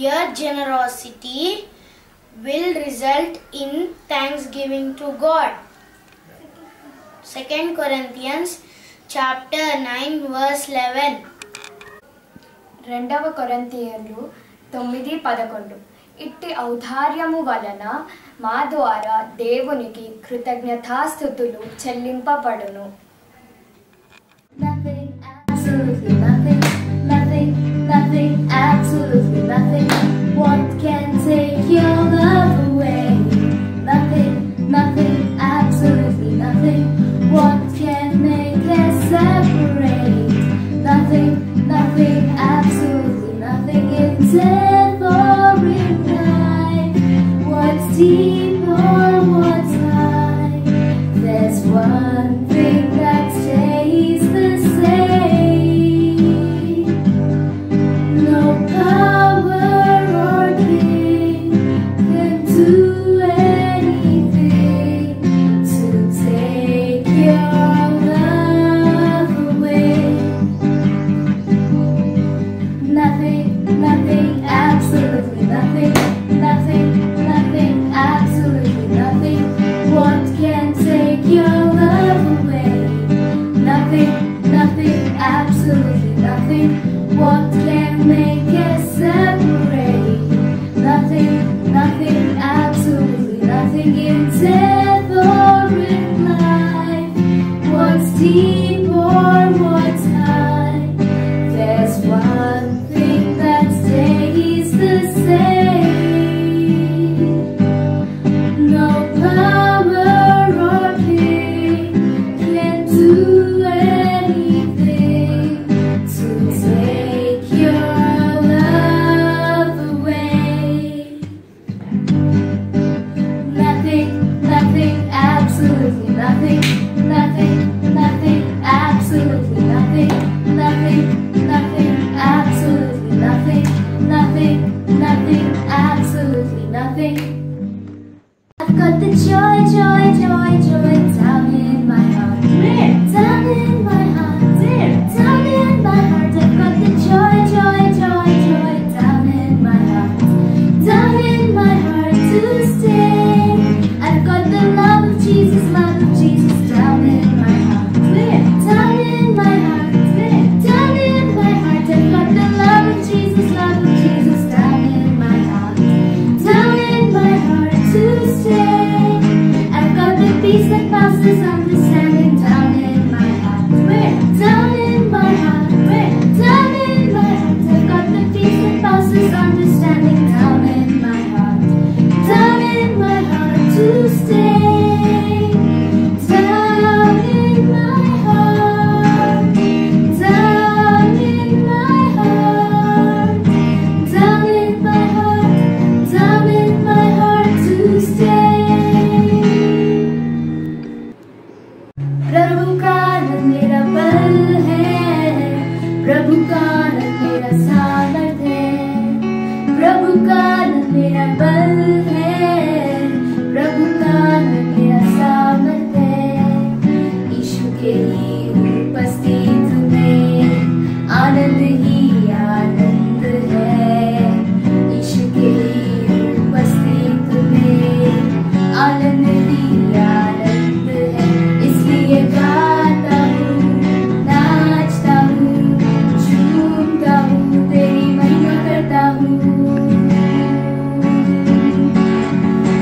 your generosity will result in thanksgiving to God. 2 Corinthians chapter 9 verse 11. 2 కొరింథీయులు 9:11. ఇట్టి ఔదార్యము వలన మా ద్వారా దేవునికి కృతజ్ఞతాస్తుతులు చెల్లింపబడును. Nothing, absolutely nothing, nothing, nothing, absolutely nothing. What can take your love away? Nothing, nothing, absolutely nothing. What can make us separate? Nothing, nothing, absolutely nothing. It's every night. What's deep or what's high? There's one thing that stays the same. No power or king can do anything to take your love away. Nothing, nothing, absolutely nothing. Nothing, nothing, absolutely nothing. What can take your love away? Nothing, nothing, absolutely nothing. What can make us separate? Nothing, nothing, absolutely nothing. It's every life. What's deep or what's high? There's one thing that stays the same. No power or king can do anything to take your love away. Nothing, nothing, absolutely nothing. Nothing, nothing, के ही उपस्थित में आनंद ही आनंद है। यीशु के ही उपस्थित में आनंद ही आनंद है। इसलिए गाता हूँ, नाचता हूँ, झूमता हूँ, तेरी महिमा करता हूँ।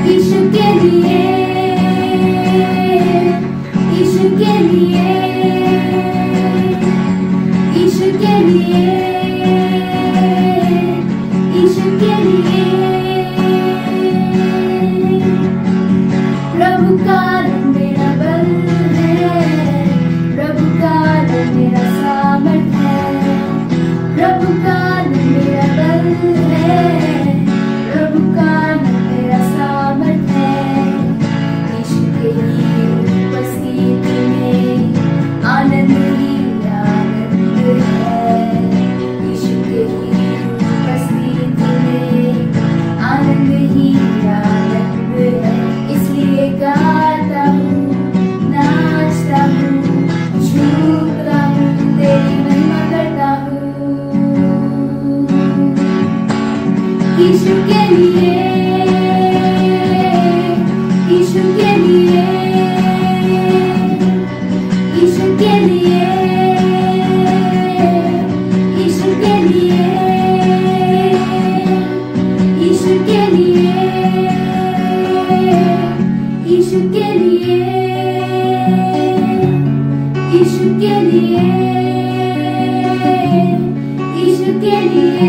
यीशु के लिए, यीशु के लिए, यीशु के लिए, यीशु के लिए। प्रभु का नाम मेरा बल है, प्रभु का नाम मेरा सामर्थ है। प्रभु का नाम मेरा बल है, प्रभु का नाम मेरा सामर्थ है। यीशु के ही उपस्थिति में आनंद ही आनंद है। यीशु के ही उपस्थिति में आनंद ही आनंद है। इसलिए गाता हूँ, नाचता हूँ, झूमता हूँ, तेरी महिमा करता हूँ। यीशु के लिए, यीशु के लिए, यीशु के लिए, यीशु के लिए, यीशु के लिए, यीशु के लिए, यीशु के लिए, यीशु के लिए।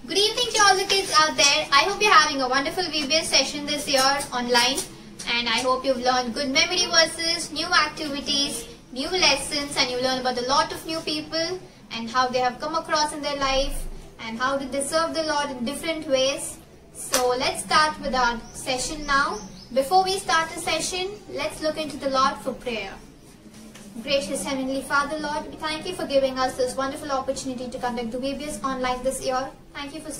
Good evening to all the kids out there. I hope you're having a wonderful VBS session this year online, and I hope you've learned good memory verses, new activities, new lessons, and you learn about a lot of new people and how they have come across in their life and how did they serve the Lord in different ways. So let's start with our session now. Before we start the session, let's look into the Lord for prayer. Gracious Heavenly Father, Lord, we thank you for giving us this wonderful opportunity to conduct the VBS online this year. Thank you for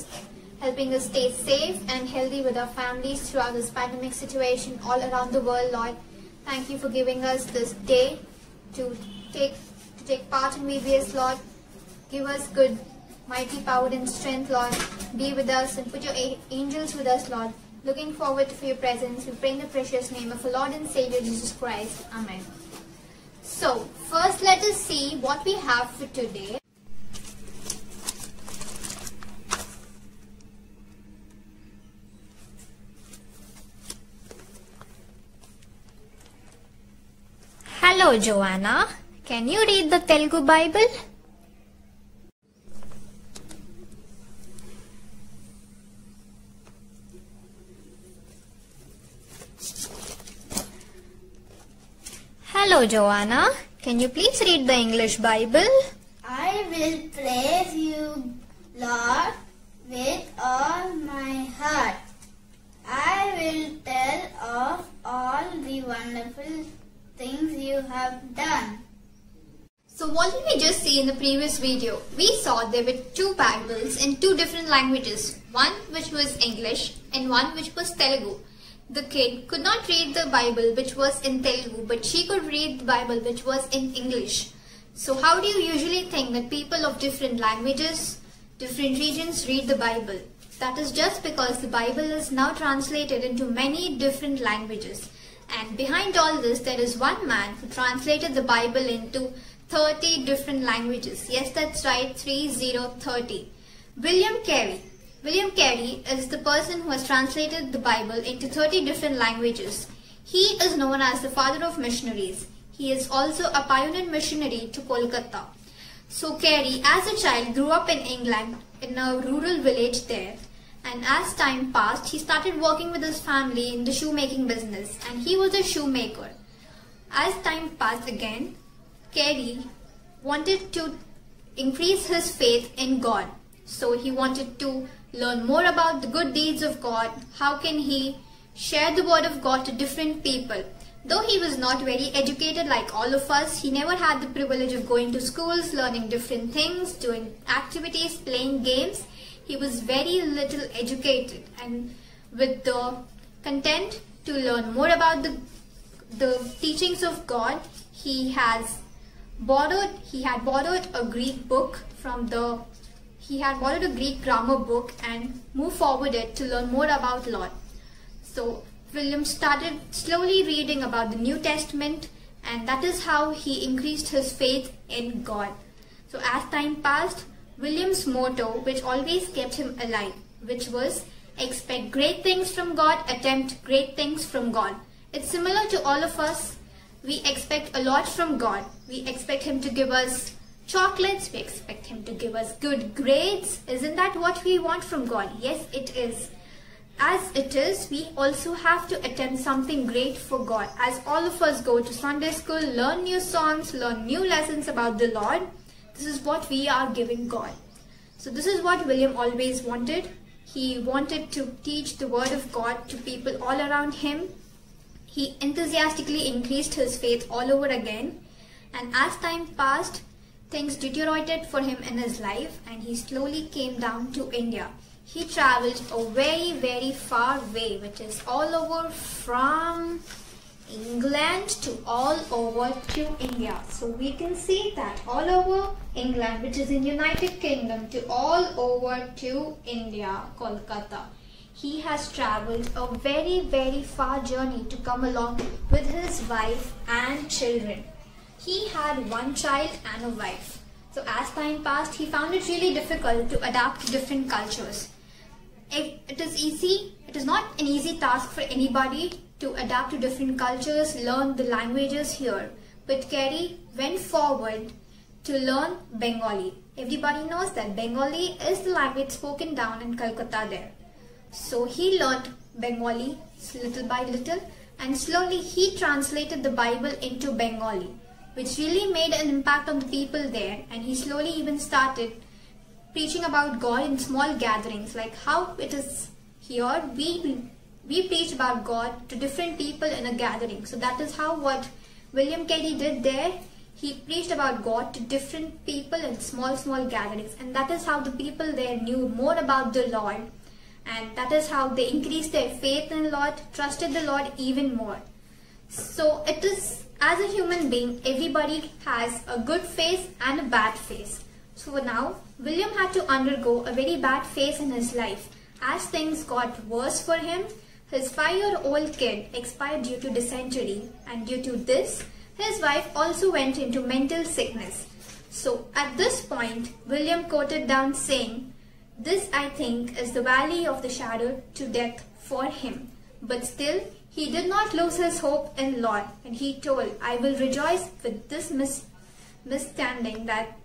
helping us stay safe and healthy with our families throughout this pandemic situation all around the world, Lord. Thank you for giving us this day to take part in VBS, Lord. Give us good, mighty power and strength, Lord. Be with us and put your angels with us, Lord. Looking forward to your presence. We pray in the precious name of our Lord and Savior Jesus Christ. Amen. So, first let us see what we have for today. Hello Joanna, can you read the Telugu Bible? Hello Joanna, can you please read the English Bible? I will praise you, Lord, with all my heart. I will tell of all the wonderful things you have done. So what did we just see in the previous video? We saw there were two Bibles in two different languages. One which was English and one which was Telugu. The kid could not read the Bible which was in Telugu, but she could read the Bible which was in English. So how do you usually think that people of different languages, different regions read the Bible? That is just because the Bible is now translated into many different languages. And behind all this, there is one man who translated the Bible into 30 different languages. Yes, that's right, 30. William Carey. William Carey is the person who has translated the Bible into 30 different languages. He is known as the father of missionaries. He is also a pioneer missionary to Kolkata. So Carey, as a child, grew up in England in a rural village there. And as time passed, he started working with his family in the shoemaking business, and he was a shoemaker. As time passed again, Carey wanted to increase his faith in God. So he wanted to learn more about the good deeds of God. How can he share the word of God to different people? Though he was not very educated like all of us, he never had the privilege of going to schools, learning different things, doing activities, playing games. He was very little educated, and with the content to learn more about the teachings of God, he had borrowed a Greek book he had borrowed a Greek grammar book and moved forward it to learn more about Lord. So William started slowly reading about the New Testament, and that is how he increased his faith in God. So as time passed, William's motto, which always kept him alive, which was expect great things from God, attempt great things from God. It's similar to all of us. We expect a lot from God. We expect Him to give us chocolates. We expect Him to give us good grades. Isn't that what we want from God? Yes, it is. As it is, we also have to attempt something great for God. As all of us go to Sunday school, learn new songs, learn new lessons about the Lord, this is what we are giving God. So this is what William always wanted. He wanted to teach the word of God to people all around him. He enthusiastically increased his faith all over again, and as time passed, things deteriorated for him in his life, and he slowly came down to India. He traveled a very, very far way, which is all over from England to all over to India. So we can see that all over England, which is in United Kingdom, to all over to India, Kolkata. He has traveled a very, very far journey to come along with his wife and children. He had one child and a wife. So as time passed, he found it really difficult to adapt to different cultures. It is not an easy task for anybody to adapt to different cultures, learn the languages here. But Kerry went forward to learn Bengali. Everybody knows that Bengali is the language spoken down in Calcutta there. So he learned Bengali little by little, and slowly he translated the Bible into Bengali, which really made an impact on the people there, and he slowly even started preaching about God in small gatherings, like how it is here we preach about God to different people in a gathering. So that is how what William Carey did there. He preached about God to different people in small gatherings, and that is how the people there knew more about the Lord, and that is how they increased their faith in the Lord, trusted the Lord even more. So it is, as a human being, everybody has a good phase and a bad phase. So now William had to undergo a very bad phase in his life. As things got worse for him, his 5-year-old kid expired due to dysentery, and due to this, his wife also went into mental sickness. So at this point, William quoted down saying, "This, I think, is the valley of the shadow to death for him." But still, he did not lose his hope in Lord, and he told, "I will rejoice with this misstanding that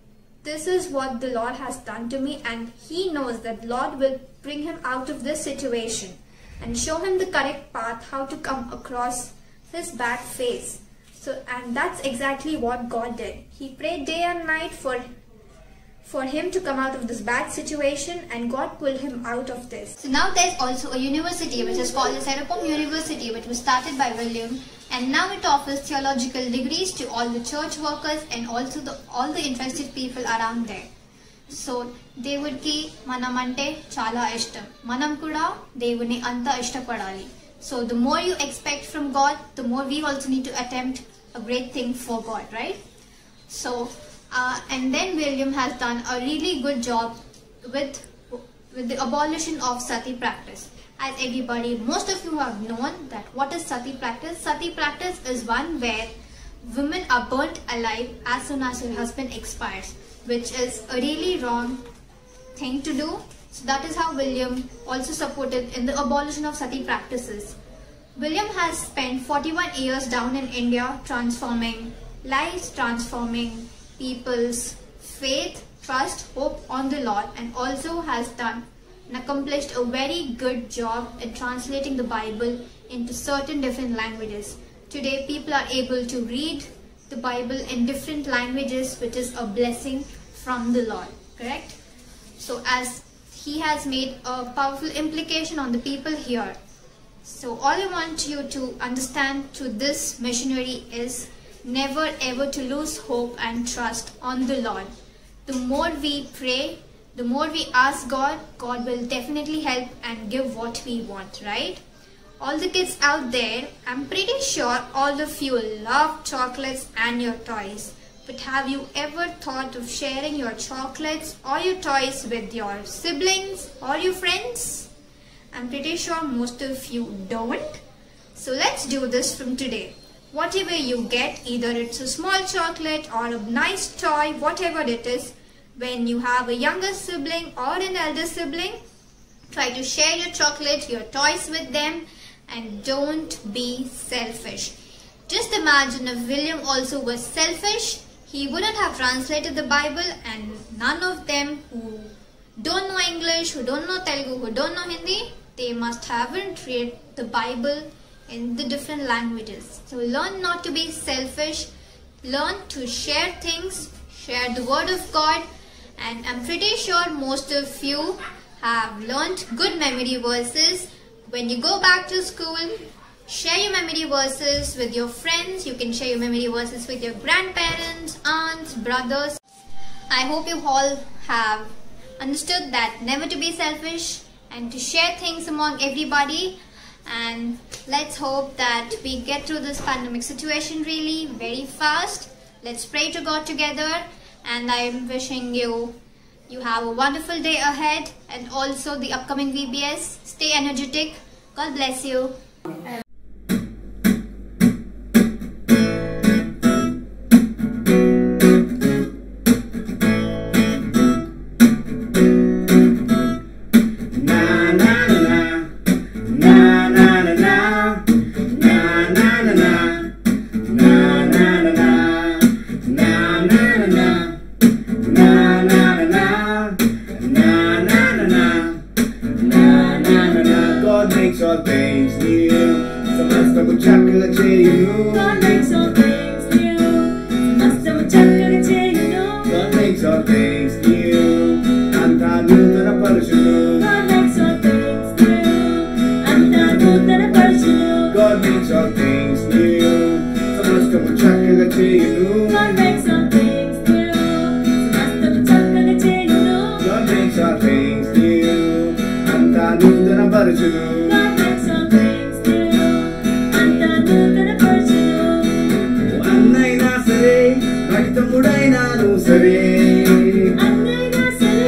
this is what the Lord has done to me," and he knows that Lord will bring him out of this situation and show him the correct path, how to come across his bad phase. So, and that's exactly what God did. He prayed day and night for him to come out of this bad situation, and God pulled him out of this. So now there's also a university which is called the Serapong University, which was started by William, and now it offers theological degrees to all the church workers and also all the interested people around there. So దేవుడికి మనం అంటే చాలా ఇష్టం. మనం కూడా దేవుని అంత ఇష్టపడాలి. So the more you expect from God, the more we also need to attempt a great thing for God, right? So and then William has done a really good job with the abolition of sati practice. As everybody, most of you have known that what is sati practice. Sati practice is one where women are burnt alive as soon as her husband expires, which is a really wrong thing to do. So that is how William also supported in the abolition of sati practices. William has spent 41 years down in India transforming lives, transforming people's faith, trust, hope on the Lord, and also has done and accomplished a very good job in translating the Bible into certain different languages. Today people are able to read the Bible in different languages, which is a blessing from the Lord, correct? So as he has made a powerful implication on the people here. So all I want you to understand to this missionary is never ever to lose hope and trust on the Lord. The more we pray, the more we ask God, God will definitely help and give what we want, right? all the kids out there, I'm pretty sure all of you love chocolates and your toys. But have you ever thought of sharing your chocolates or your toys with your siblings or your friends? I'm pretty sure most of you don't. So let's do this from today. Whatever you get, either it's a small chocolate or a nice toy, whatever it is, when you have a younger sibling or an elder sibling, try to share your chocolate, your toys with them, and don't be selfish. Just imagine if William also was selfish, he wouldn't have translated the Bible, and none of them who don't know English, who don't know Telugu, who don't know Hindi, they must haven't read the Bible in the different languages. So learn not to be selfish, learn to share things, share the word of God, and I'm pretty sure most of you have learned good memory verses. When you go back to school, share your memory verses with your friends. You can share your memory verses with your grandparents, aunts, brothers. I hope you all have understood that never to be selfish and to share things among everybody. And let's hope that we get through this pandemic situation really very fast. Let's pray to God together, and I'm wishing you have a wonderful day ahead, and also the upcoming VBS. Stay energetic. God bless you. God makes all things new. Samasta muchakala cheyunu. God makes all things new. Samasta muchakala cheyunu. God makes all things new. Anta nutana parashunu. God makes all things new. Anta nutana parashunu. God makes all things new. Samasta muchakala cheyunu. God makes all things new. Samasta muchakala cheyunu. God makes all things new. Anta nutana parashunu. తమ్ముడైనాను సరే అన్నైనా సరే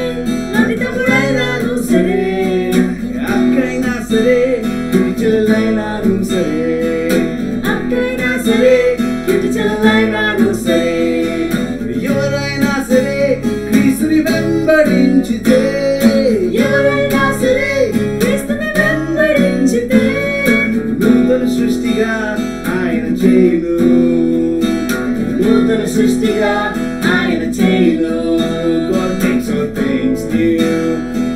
నాటి తమ్ముడైనాను సరే అక్కైనా సరే కిటి చెల్లైనాను సరే అక్కైనా సరే కిటి చెల్లైనాను సరే ఎవరైనా సరే క్రీస్తుని వెంబడించితే ఎవరైనా సరే క్రీస్తుని వెంబడించితే నూతన సృష్టిగా ఆయన చేయును నూతన సృష్టిగా ఆయన చేయును. God makes all things new.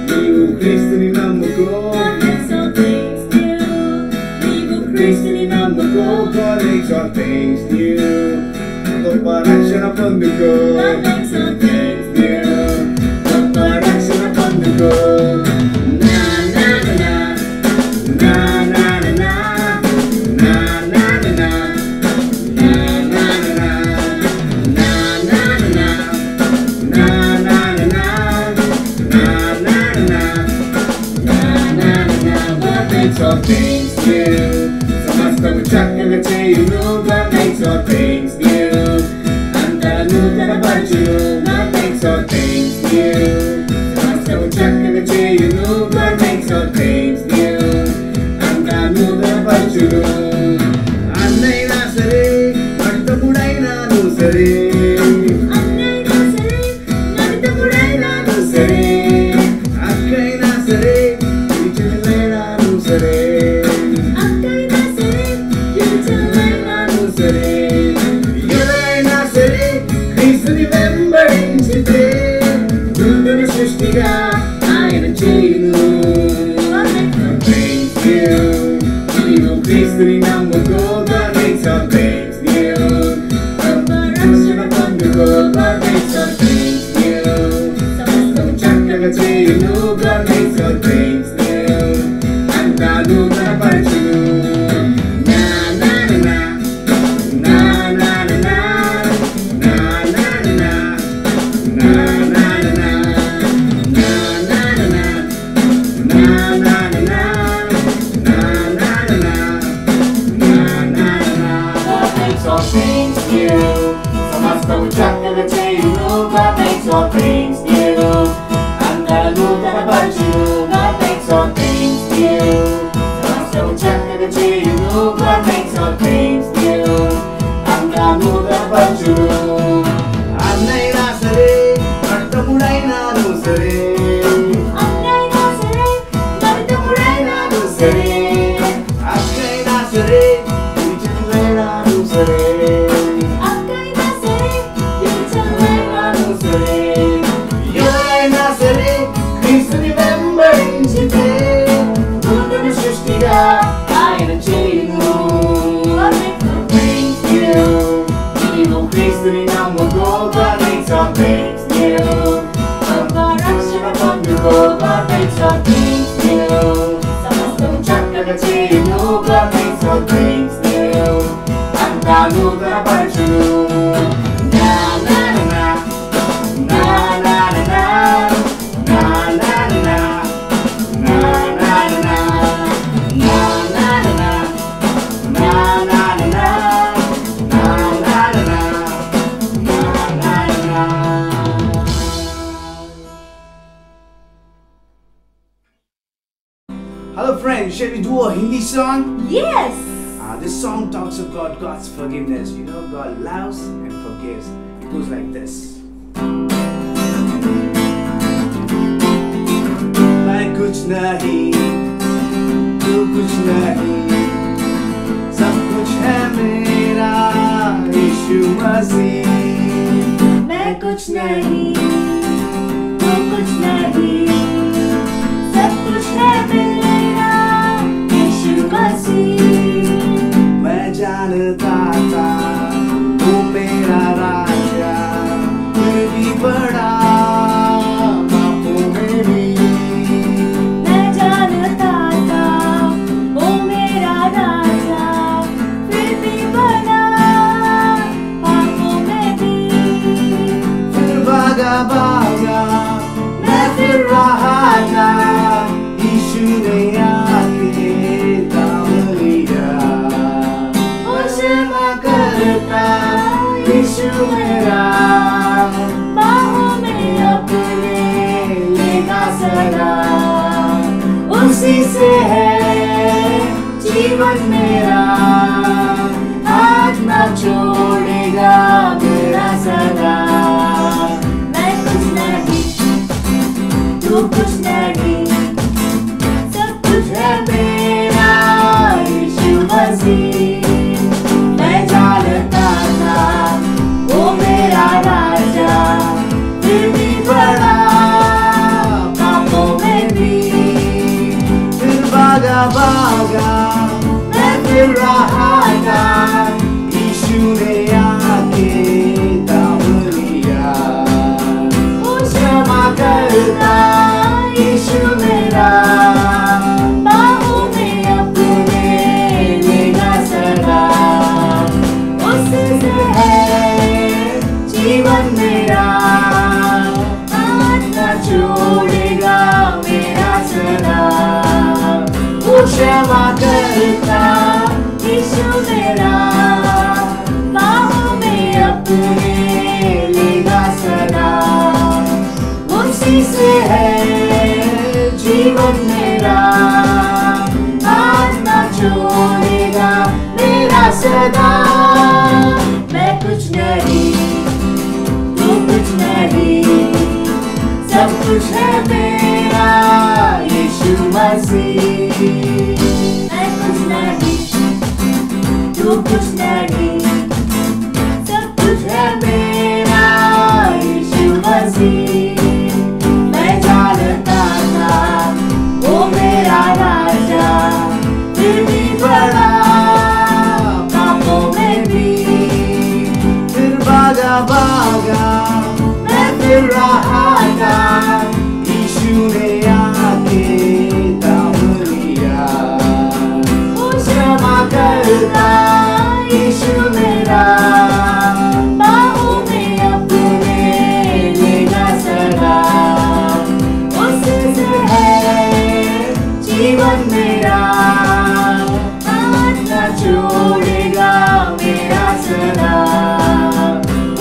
నీవు క్రీస్తుని నమ్ముకో. God makes all things new. నీవు క్రీస్తుని నమ్ముకో. God makes all things new. గొప్ప రక్షణ పొందుకో. God makes all things new. గొప్ప రక్షణ పొందుకో. All things new. Samasta muchakala cheyunu. God makes all things new. Anta nutana parachunu. God makes all things new. Samasta muchakala cheyunu. God makes all things new. Anta nutana parachunu. అన్నైనా సరే నాటి తమ్ముడైనాను సరే అన్నైనా సరే నాటి తమ్ముడైనాను సరే అక్కైనా సరే సరే అక్కైనా సరే కించలైనాను సరే ఎవరైనా సరే క్రీస్తుని వెంబడించితే నూతన సృష్టిగా ఆయన చేయును. నీవు క్రీస్తుని నమ్ముకో. God makes all things new. రక్షణ పొందుకో. God makes all things new. సమస్తం చక్కగా చేయును. God makes all things new. నూతన పరచును. నా నా నా నా నా నా నా నా నా నా నా నా నా నా నా నా నా నా new, God makes all things new. Andanuda baju, annai nasare, martamurai nanu sare. Annai nasare, martamurai nanu sare. Akkai nasare, kichangai nanu sare. Akkai nasare, kichangai nanu sare. Yorai nasare, Kristu rememberingite. Nutana srishtiga ayana cheyunu. God makes all things new. Niligo Kristuni nammuko, God makes all things new. Amba rakshana ponduko, God makes all things new. Samastam chakkaga cheyunu, God makes all things new. Anta nutana parchunu. Na na na na na na na na na na na na na na na Hello friends, shall we do a Hindi song? Yes! This song talks about God's forgiveness. You know, God loves and forgives. It goes like this. मैं कुछ नहीं, तू कुछ नहीं, सब कुछ है मेरा यीशु मसीह. मैं कुछ नहीं, तू कुछ नहीं, सब कुछ है मेरा यीशु मसीह. मैं जानता था तू मेरा राजा, फिर भी बड़ा पापों में भी. मैं जानता था वो मेरा राजा, फिर भी बड़ा पापों में भी. फिर भागा भागा मैं फिर रहा था, यीशु ने आके थाम लिया. क्षमा करता यीशु मेरा, बाहों में अपने लेगा सदा. उसी से है जीवन मेरा, हाथ न छोड़ेगा मेरा सदा. मैं कुछ नहीं, तू कुछ नहीं, सब कुछ है मेरा यीशु मसीह. मैं जानता था वो मेरा राजा, फिर भी बड़ा पापों में भी. फिर भागा भागा मैं फिर रहा था, यीशु ने आके थाम लिया. वो क्षमा करता यीशु मेरा, बाहों में अपने लेगा सदा. उससे है जीवन मेरा, हाथ न छोड़ेगा मेरा सदा. वो क्षमा करता यीशु मेरा, बाहों में अपने लेगा सदा. उसी से है जीवन मेरा, हाथ न छोड़ेगा मेरा सदा. मैं कुछ नहीं, तू कुछ नहीं, सब कुछ है मेरा यीशु मसीह. मैं कुछ नहीं, तू कुछ नहीं, सब कुछ है मेरा यीशु मसीह. मैं जानता था वो मेरा राजा, फिर भी बड़ा पापों में भी. फिर भागा भागा मैं फिर रहा था, यीशु ने आके थाम लिया. वो क्षमा करता यीशु मेरा, बाहों में अपने लेगा सदा. उससे है जीवन मेरा, हाथ न छोड़ेगा मेरा सदा.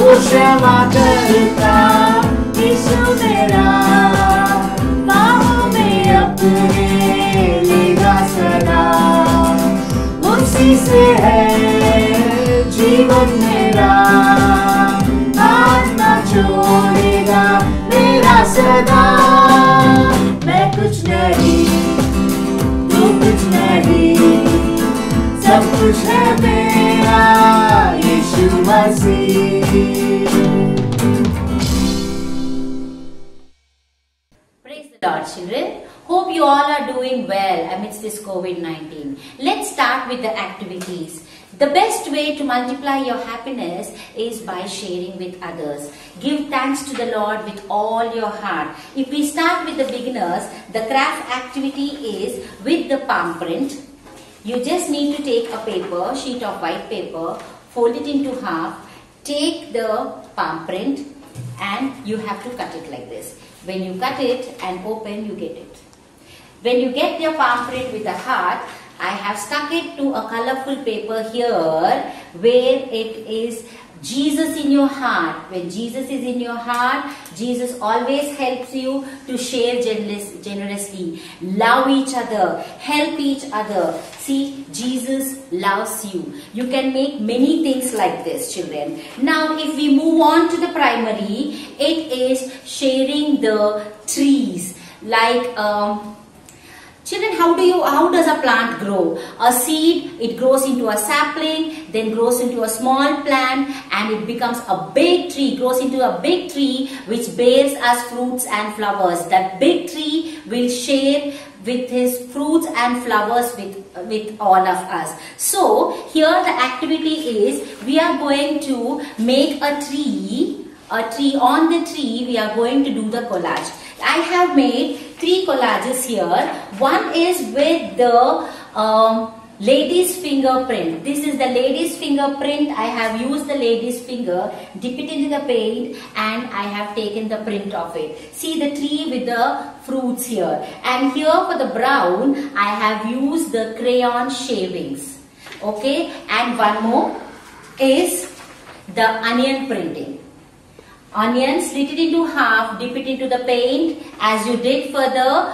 वो क्षमा करता यीशु मेरा, बाहों में अपने लेगा सदा. उसी उसी से है जीवन मेरा, हाथ ना छोड़ेगा मेरा सदा। मैं कुछ नहीं, तू कुछ नहीं, सब कुछ है मेरा यीशु मसीह। Praise the Lord, children. Hope you all are doing well amidst this COVID-19. Let's start with the activities. The best way to multiply your happiness is by sharing with others. Give thanks to the Lord with all your heart. If we start with the beginners, the craft activity is with the palm print. You just need to take a paper, sheet of white paper, fold it into half, take the palm print and you have to cut it like this. When you cut it and open, you get it. When you get your palm print with a heart, I have stuck it to a colorful paper here where it is Jesus in your heart. When Jesus is in your heart, Jesus always helps you to share generously. Love each other. Help each other. See, Jesus loves you. You can make many things like this, children. Now, if we move on to the primary, it is sharing the trees. Like, children, how does a plant grow? A seed, it grows into a sapling, then grows into a small plant, and it becomes a big tree, grows into a big tree which bears us fruits and flowers. That big tree will share with his fruits and flowers with all of us. So, here the activity is, we are going to make a tree. On the tree, we are going to do the collage. I have made 3 collages here. One is with the lady's fingerprint. This is the lady's fingerprint. I have used the lady's finger, dip it into the paint, and I have taken the print of it. See the tree with the fruits here. And here for the brown, I have used the crayon shavings. Okay, and one more is the onion printing. Onion, slit it into half, dip it into the paint as you did for the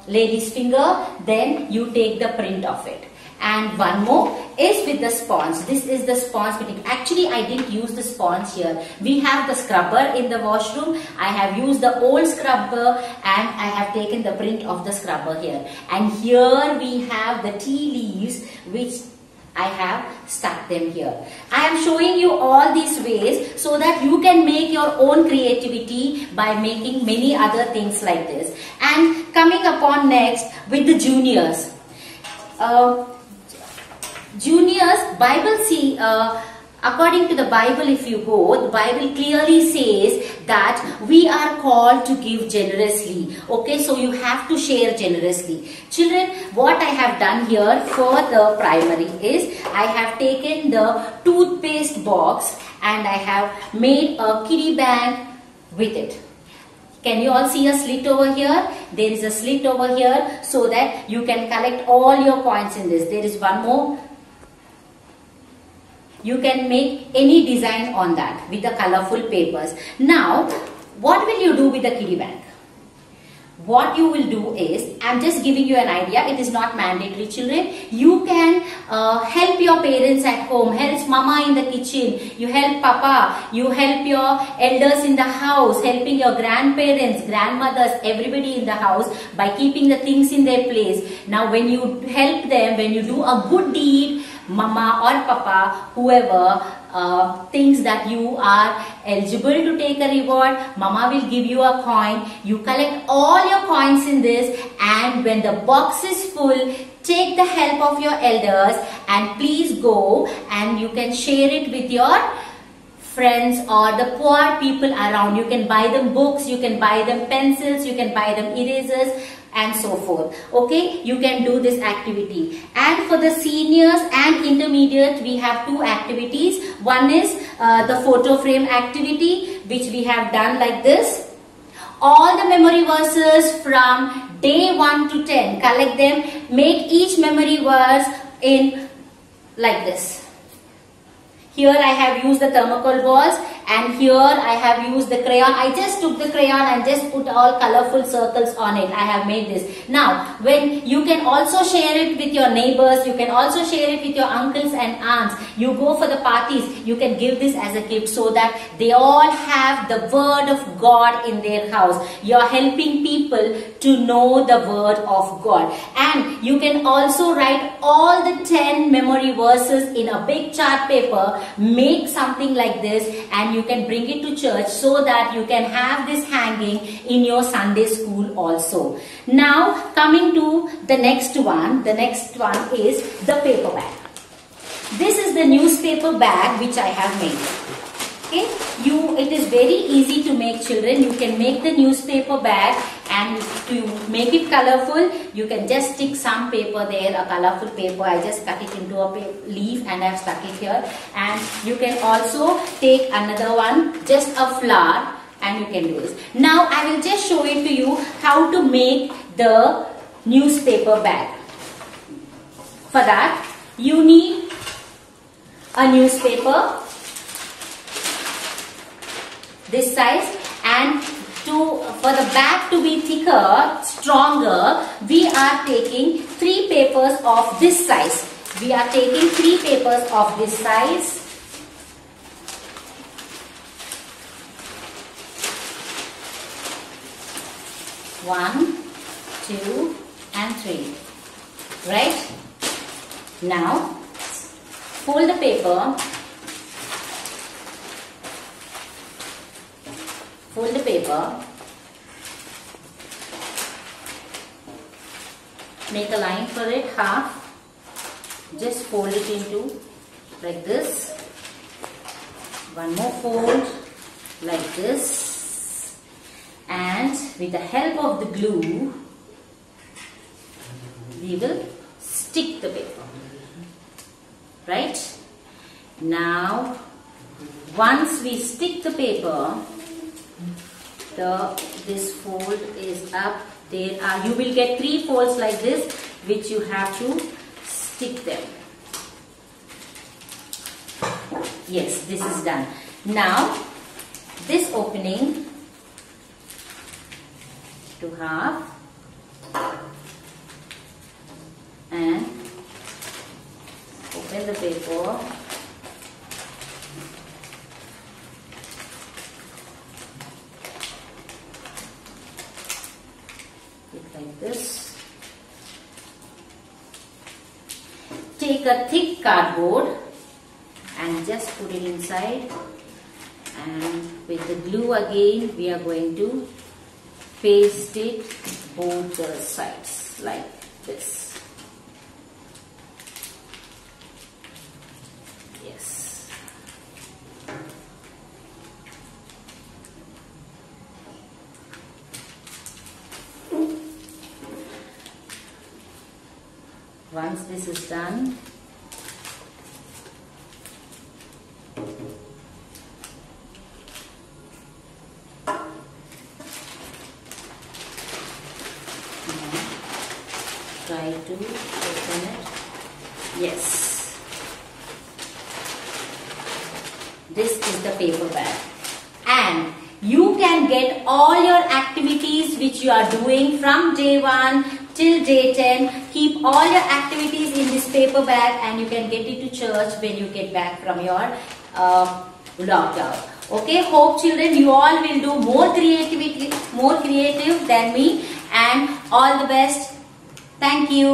lady's finger, then you take the print of it. And one more is with the sponge. This is the sponge printing. Actually, I didn't use the sponge here. We have the scrubber in the washroom. I have used the old scrubber and I have taken the print of the scrubber here. And here we have the tea leaves which I have stuck them here. I am showing you all these ways so that you can make your own creativity by making many other things like this. And coming upon next with the juniors. Juniors, Bible according to the Bible, if you go, the Bible clearly says that we are called to give generously. Okay, so you have to share generously. Children, what I have done here for the primary is, I have taken the toothpaste box and I have made a kiddie bank with it. Can you all see a slit over here? There is a slit over here so that you can collect all your coins in this. There is one more. You can make any design on that with the colorful papers. Now, what will you do with the kiddie bank? What you will do is, I am just giving you an idea, it is not mandatory, children. You can help your parents at home, help mama in the kitchen, you help papa, you help your elders in the house, helping your grandparents, grandmothers, everybody in the house by keeping the things in their place. Now when you help them, when you do a good deed, mama or papa, whoever thinks that you are eligible to take a reward, mama will give you a coin. You collect all your coins in this, and when the box is full, take the help of your elders and please go and you can share it with your friends or the poor people around. You can buy them books, you can buy them pencils, you can buy them erasers and so forth. Okay, you can do this activity. And for the seniors and intermediate, we have 2 activities. One is the photo frame activity, which we have done like this. All the memory verses from day 1 to 10, collect them, make each memory verse in like this. Here I have used the thermocol balls and here I have used the crayon. I just took the crayon and just put all colorful circles on it. I have made this. Now, when you can also share it with your neighbors, you can also share it with your uncles and aunts. You go for the parties, you can give this as a gift so that they all have the word of God in their house. You are helping people to know the word of God. And you can also write all the 10 memory verses in a big chart paper, make something like this, and you can bring it to church so that you can have this hanging in your Sunday school also. Now coming to the next one is the paper bag. This is the newspaper bag which I have made. Okay, it is very easy to make, children. You can make the newspaper bag, and to make it colorful, you can just stick some paper there, a colorful paper. I just cut it into a leaf and I have stuck it here. And you can also take another one, just a flower, and you can do this. Now I will just show it to you how to make the newspaper bag. For that, you need a newspaper this size, and for the bag to be thicker, stronger, we are taking 3 papers of this size. We are taking 3 papers of this size. One, 2, and 3. Right? Now, fold the paper. Fold the paper, make a line for it, half, just fold it into like this, one more fold like this, and with the help of the glue, we will stick the paper, right? Now, once we stick the paper, this fold is up. You will get 3 folds like this, which you have to stick them. Yes, this is done. Now, this opening to half, and open the paper. Like this. Take a thick cardboard and just put it inside, and with the glue again we are going to paste it both the sides like this. Yes. Once this is done, try to open it. Yes. This is the paper bag. And you can get all your activities which you are doing from day 1 till day 10. Keep all your activities in this paper bag, and you can get it to church when you get back from your lockdown. Okay, hope children you all will do more creative than me, and all the best. Thank you.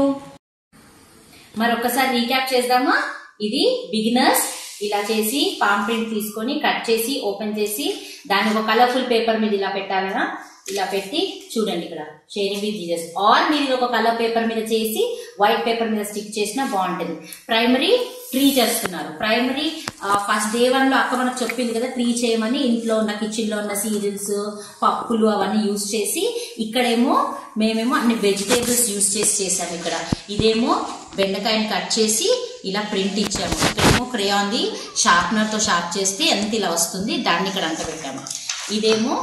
మరొకసారి recap చేద్దామా? ఇది beginners ఇలా చేసి palm print తీసుకొని cut చేసి open చేసి దాన్ని ఒక కలర్ఫుల్ పేపర్ మీద ఇలా పెట్టాలనా, ఇలా పెట్టి చూడండి ఇక్కడ షేరింగ్ విత్ జీసస్, ఆర్ మీరు ఒక కలర్ పేపర్ మీద చేసి వైట్ పేపర్ మీద స్టిక్ చేసినా బాగుంటుంది. ప్రైమరీ ట్రీ చేస్తున్నారు. ప్రైమరీ ఫస్ట్ డే 1 లో అక్క మనకు చెప్పింది కదా ట్రీ చేయమని. ఇంట్లో ఉన్న కిచెన్ లో ఉన్న సీరియల్స్, పప్పులు అవన్నీ యూజ్ చేసి, ఇక్కడేమో మేమేమో అన్ని వెజిటేబుల్స్ యూజ్ చేసి చేసాము. ఇక్కడ ఇదేమో బెండకాయని కట్ చేసి ఇలా ప్రింట్ ఇచ్చాము. ఇక్కడేమో క్రేయాన్ది షార్ప్నర్ తో షార్ప్ చేస్తే ఎంత ఇలా వస్తుంది, దాన్ని ఇక్కడ అంట పెట్టాము. ఇదేమో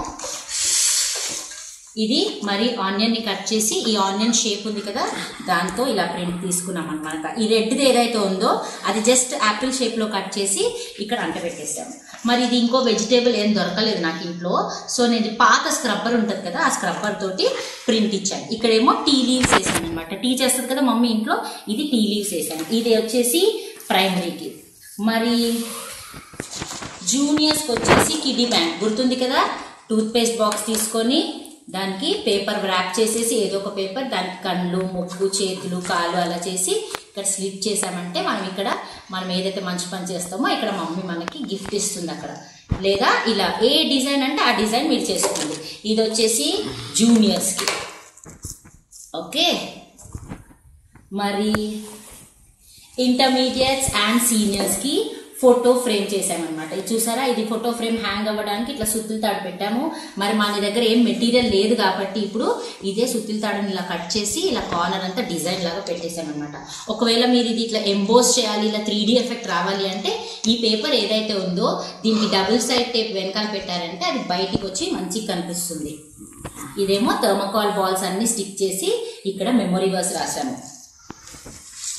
ఇది మరి ఆనియన్ ని కట్ చేసి, ఈ ఆనియన్ షేప్ ఉంది కదా దాంతో ఇలా ప్రింట్ తీసుకున్నాం అనమాట. ఈ రెడ్ది ఏదైతే ఉందో అది జస్ట్ యాపిల్ షేప్ లో కట్ చేసి ఇక్కడ అంట పెట్టేసాము. మరి ఇది ఇంకో వెజిటేబుల్ ఏం దొరకలేదు నాకు ఇంట్లో. సో నేను పాత స్క్రబ్బర్ ఉంటుంది కదా, ఆ స్క్రబ్బర్ తోటి ప్రింట్ ఇచ్చాను. ఇక్కడేమో టీ లీవ్స్ వేసాను అనమాట. టీ చేస్తుంది కదా మమ్మీ ఇంట్లో, ఇది టీ లీవ్స్ వేసాను. ఇది వచ్చేసి ప్రైమరీకి. మరి జూనియర్స్కి వచ్చేసి కిడ్డీ బ్యాంక్ గుర్తుంది కదా, టూత్పేస్ట్ బాక్స్ తీసుకొని దానికి పేపర్ ర్యాప్ చేసేసి ఏదో ఒక పేపర్ దానికి కళ్ళు, ముక్కు, చేతులు, కాళ్ళు అలా చేసి ఇక్కడ స్లిప్ చేసామంటే మనం ఏదైతే మంచి పని చేస్తామో ఇక్కడ మమ్మీ మనకి గిఫ్ట్ ఇస్తుంది అక్కడ. లేదా ఇలా ఏ డిజైన్ అంటే ఆ డిజైన్ మీరు చేసుకోండి. ఇది వచ్చేసి జూనియర్స్కి. ఓకే, మరి ఇంటర్మీడియట్స్ అండ్ సీనియర్స్కి ఫోటో ఫ్రేమ్ చేసామన్నమాట. ఇది చూసారా, ఇది ఫోటో ఫ్రేమ్ హ్యాంగ్ అవ్వడానికి ఇట్లా సుత్తుల తాడు పెట్టాము. మరి మన దగ్గర ఏం మెటీరియల్ లేదు కాబట్టి ఇప్పుడు ఇదే సుత్తుల తాడుని ఇలా కట్ చేసి ఇలా కార్నర్ అంతా డిజైన్ లాగా పెట్టేసామన్నమాట. ఒకవేళ మీరు ఇది ఇట్లా ఎంబోస్ చేయాలి, ఇలా 3D ఎఫెక్ట్ రావాలి అంటే ఈ పేపర్ ఏదైతే ఉందో దీనికి డబుల్ సైడ్ టేప్ వెనకాల పెట్టారంటే అది బయటికి వచ్చి మంచిగా కనిపిస్తుంది. ఇదేమో థర్మోకాల్ బాల్స్ అన్ని స్టిక్ చేసి ఇక్కడ మెమొరీ వర్స్ రాసాము.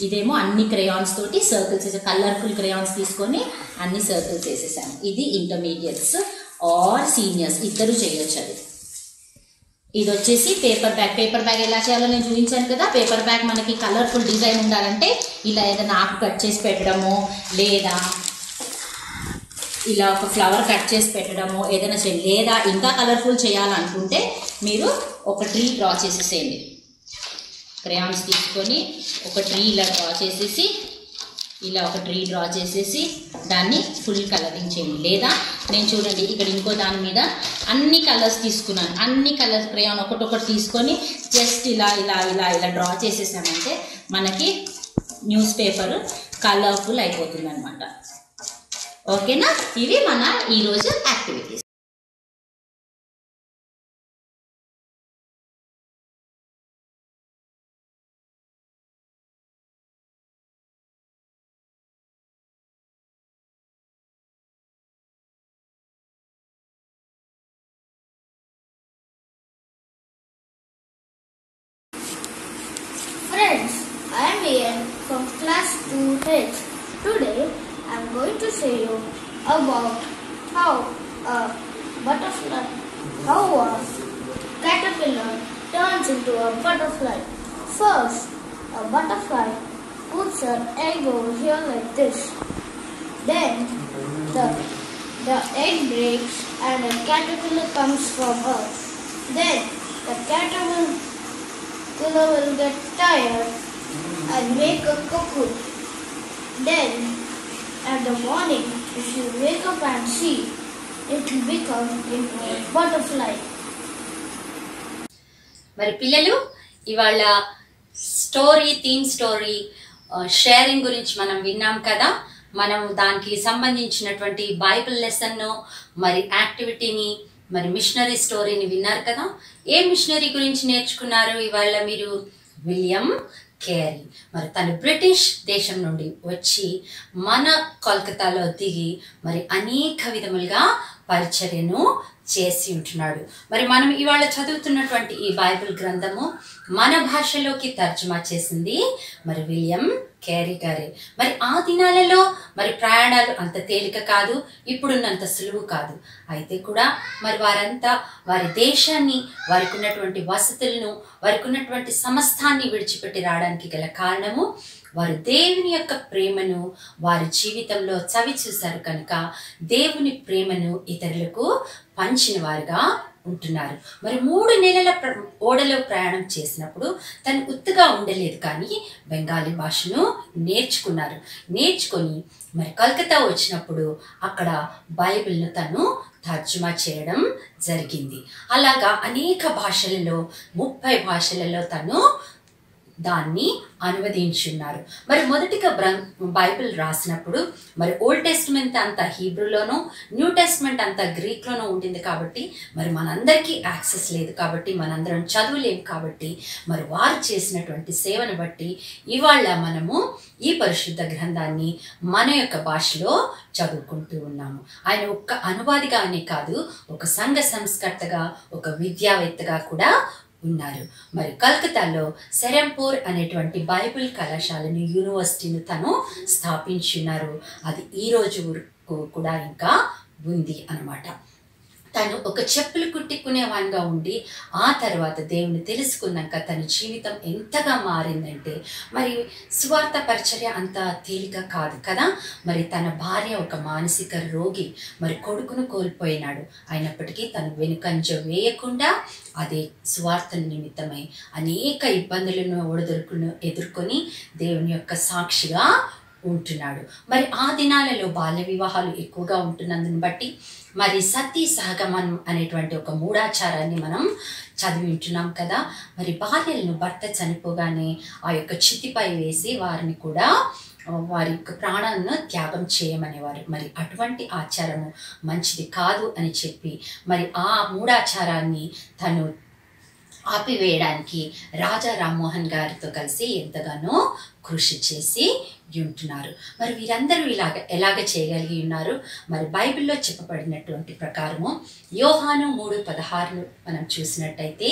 ఇదేమో అన్ని క్రేయాన్స్ తోటి సర్కిల్స్ వేసే, కలర్ఫుల్ క్రేయాన్స్ తీసుకొని అన్ని సర్కిల్స్ వేసేసాము. ఇది ఇంటర్మీడియట్స్ ఆర్ సీనియర్స్ ఇద్దరు చేయొచ్చు అది. ఇది వచ్చేసి పేపర్ బ్యాగ్. పేపర్ బ్యాగ్ ఎలా చేయాలో నేను చూపించాను కదా. పేపర్ బ్యాగ్ మనకి కలర్ఫుల్ డిజైన్ ఉండాలంటే ఇలా ఏదైనా ఆకు కట్ చేసి పెట్టడము, లేదా ఇలా ఒక ఫ్లవర్ కట్ చేసి పెట్టడము ఏదైనా చేయండి. లేదా ఇంకా కలర్ఫుల్ చేయాలనుకుంటే మీరు ఒక ట్రీ డ్రా చేసేసేయండి. క్రేయాన్స్ తీసుకొని ఒక ట్రీ ఇలా డ్రా చేసేసి ఇలా ఒక ట్రీ డ్రా చేసేసి దాన్ని ఫుల్ కలరింగ్ చేయండి. లేదా నేను చూడండి ఇక్కడ ఇంకో దాని మీద అన్ని కలర్స్ తీసుకున్నాను. అన్ని కలర్స్ క్రేయాన్ ఒకటొకటి తీసుకొని జస్ట్ ఇలా ఇలా ఇలా ఇలా డ్రా చేసేసామంటే మనకి న్యూస్ పేపర్ కలర్ఫుల్ అయిపోతుంది అనమాట. ఓకేనా, ఇవి మన ఈరోజు activities. Friends, I am Ian from class 2H. Today I am going to show you about how a caterpillar turns into a butterfly. First, a butterfly puts her egg over here like this. Then the egg breaks and a caterpillar comes from her. Then the caterpillar will get tired and make a cocoon. Then at the morning, if you wake up and see, it will become into a butterfly. మరి పిల్లలు ఇవాళ theme story sharing గురించి మనం విన్నాం కదా. మనం దానికి సంబంధించినటువంటి బైబిల్ లెసన్ను మరి యాక్టివిటీని మరి మిషనరీ స్టోరీని విన్నారు కదా. ఏ మిషనరీ గురించి నేర్చుకున్నారు ఇవాళ మీరు? William Carey. మరి తను బ్రిటిష్ దేశం నుండి వచ్చి మన కోల్కతాలో దిగి మరి అనేక విధములుగా పరిచర్యను చేసి ఉంటున్నాడు. మరి మనం ఇవాళ చదువుతున్నటువంటి ఈ బైబిల్ గ్రంథము మన భాషలోకి తర్జుమా చేసింది మరి విలియం కేరీ గారే. మరి ఆ దినాలలో మరి ప్రయాణాలు అంత తేలిక కాదు, ఇప్పుడున్నంత సులువు కాదు. అయితే కూడా మరి వారంతా వారి దేశాన్ని, వారికి ఉన్నటువంటి వసతులను, వారికి ఉన్నటువంటి సమస్తాన్ని విడిచిపెట్టి రావడానికి గల కారణము వారు దేవుని యొక్క ప్రేమను వారి జీవితంలో చవి చూశారు కనుక దేవుని ప్రేమను ఇతరులకు పంచిన వారుగా ఉంటున్నారు. మరి 3 నెలల ఓడలో ప్రయాణం చేసినప్పుడు తను ఉత్తుగా ఉండలేదు, కానీ బెంగాలీ భాషను నేర్చుకొని మరి కలకత్తా వచ్చినప్పుడు అక్కడ బైబిల్ను తను తర్జుమా చేయడం జరిగింది. అలాగా అనేక భాషలలో 30 భాషలలో తను దాన్ని అనువదించున్నారు. మరి మొదటిగా బైబిల్ రాసినప్పుడు మరి ఓల్డ్ టెస్ట్మెంట్ అంతా హీబ్రూలోనూ, న్యూ టెస్ట్మెంట్ అంతా గ్రీక్లోనూ ఉంటుంది కాబట్టి మరి మనందరికీ యాక్సెస్ లేదు, కాబట్టి మనందరం చదువులేము. కాబట్టి మరి వారు చేసినటువంటి సేవను బట్టి ఇవాళ మనము ఈ పరిశుద్ధ గ్రంథాన్ని మన యొక్క భాషలో చదువుకుంటూ ఉన్నాము. ఆయన ఒక్క అనువాదిగానే కాదు, ఒక సంఘ సంస్కర్తగా, ఒక విద్యావేత్తగా కూడా ఉన్నారు. మరి కలకత్తాలో సెరంపూర్ అనేటువంటి బైబిల్ కళాశాలను, యూనివర్సిటీని తను స్థాపించున్నారు. అది ఈ రోజు వరకు కూడా ఇంకా ఉంది అన్నమాట. తను ఒక చెప్పులు కుట్టుకునేవానిగా ఉండి ఆ తర్వాత దేవుని తెలుసుకున్నాక తన జీవితం ఎంతగా మారిందంటే, మరి సువార్త పరిచర్య అంత తేలిక కాదు కదా. మరి తన భార్య ఒక మానసిక రోగి, మరి కొడుకును కోల్పోయినాడు. అయినప్పటికీ తను వెనుకంజ వేయకుండా అదే సువార్త నిమిత్తమై అనేక ఇబ్బందులను ఒడిదుడుకులను ఎదుర్కొని దేవుని యొక్క సాక్షిగా ఉంటున్నాడు. మరి ఆ దినాలలో బాల్య వివాహాలు ఎక్కువగా ఉంటున్నందుని బట్టి మరి సతీ సహగమనం అనేటువంటి ఒక మూఢాచారాన్ని మనం చదివి ఉంటున్నాం కదా. మరి భార్యలను భర్త చనిపోగానే ఆ యొక్క చితిపై వేసి వారిని కూడా వారి యొక్క ప్రాణాలను త్యాగం చేయమనేవారు. మరి అటువంటి ఆచారము మంచిది కాదు అని చెప్పి మరి ఆ మూఢాచారాన్ని తను ఆపివేయడానికి రాజా రామ్మోహన్ గారితో కలిసి ఎంతగానో కృషి చేసి ఉంటున్నారు. మరి వీరందరూ ఎలాగ చేయగలిగి ఉన్నారు? మరి బైబిల్లో చెప్పబడినటువంటి ప్రకారము యోహాను 3:16 మనం చూసినట్టయితే,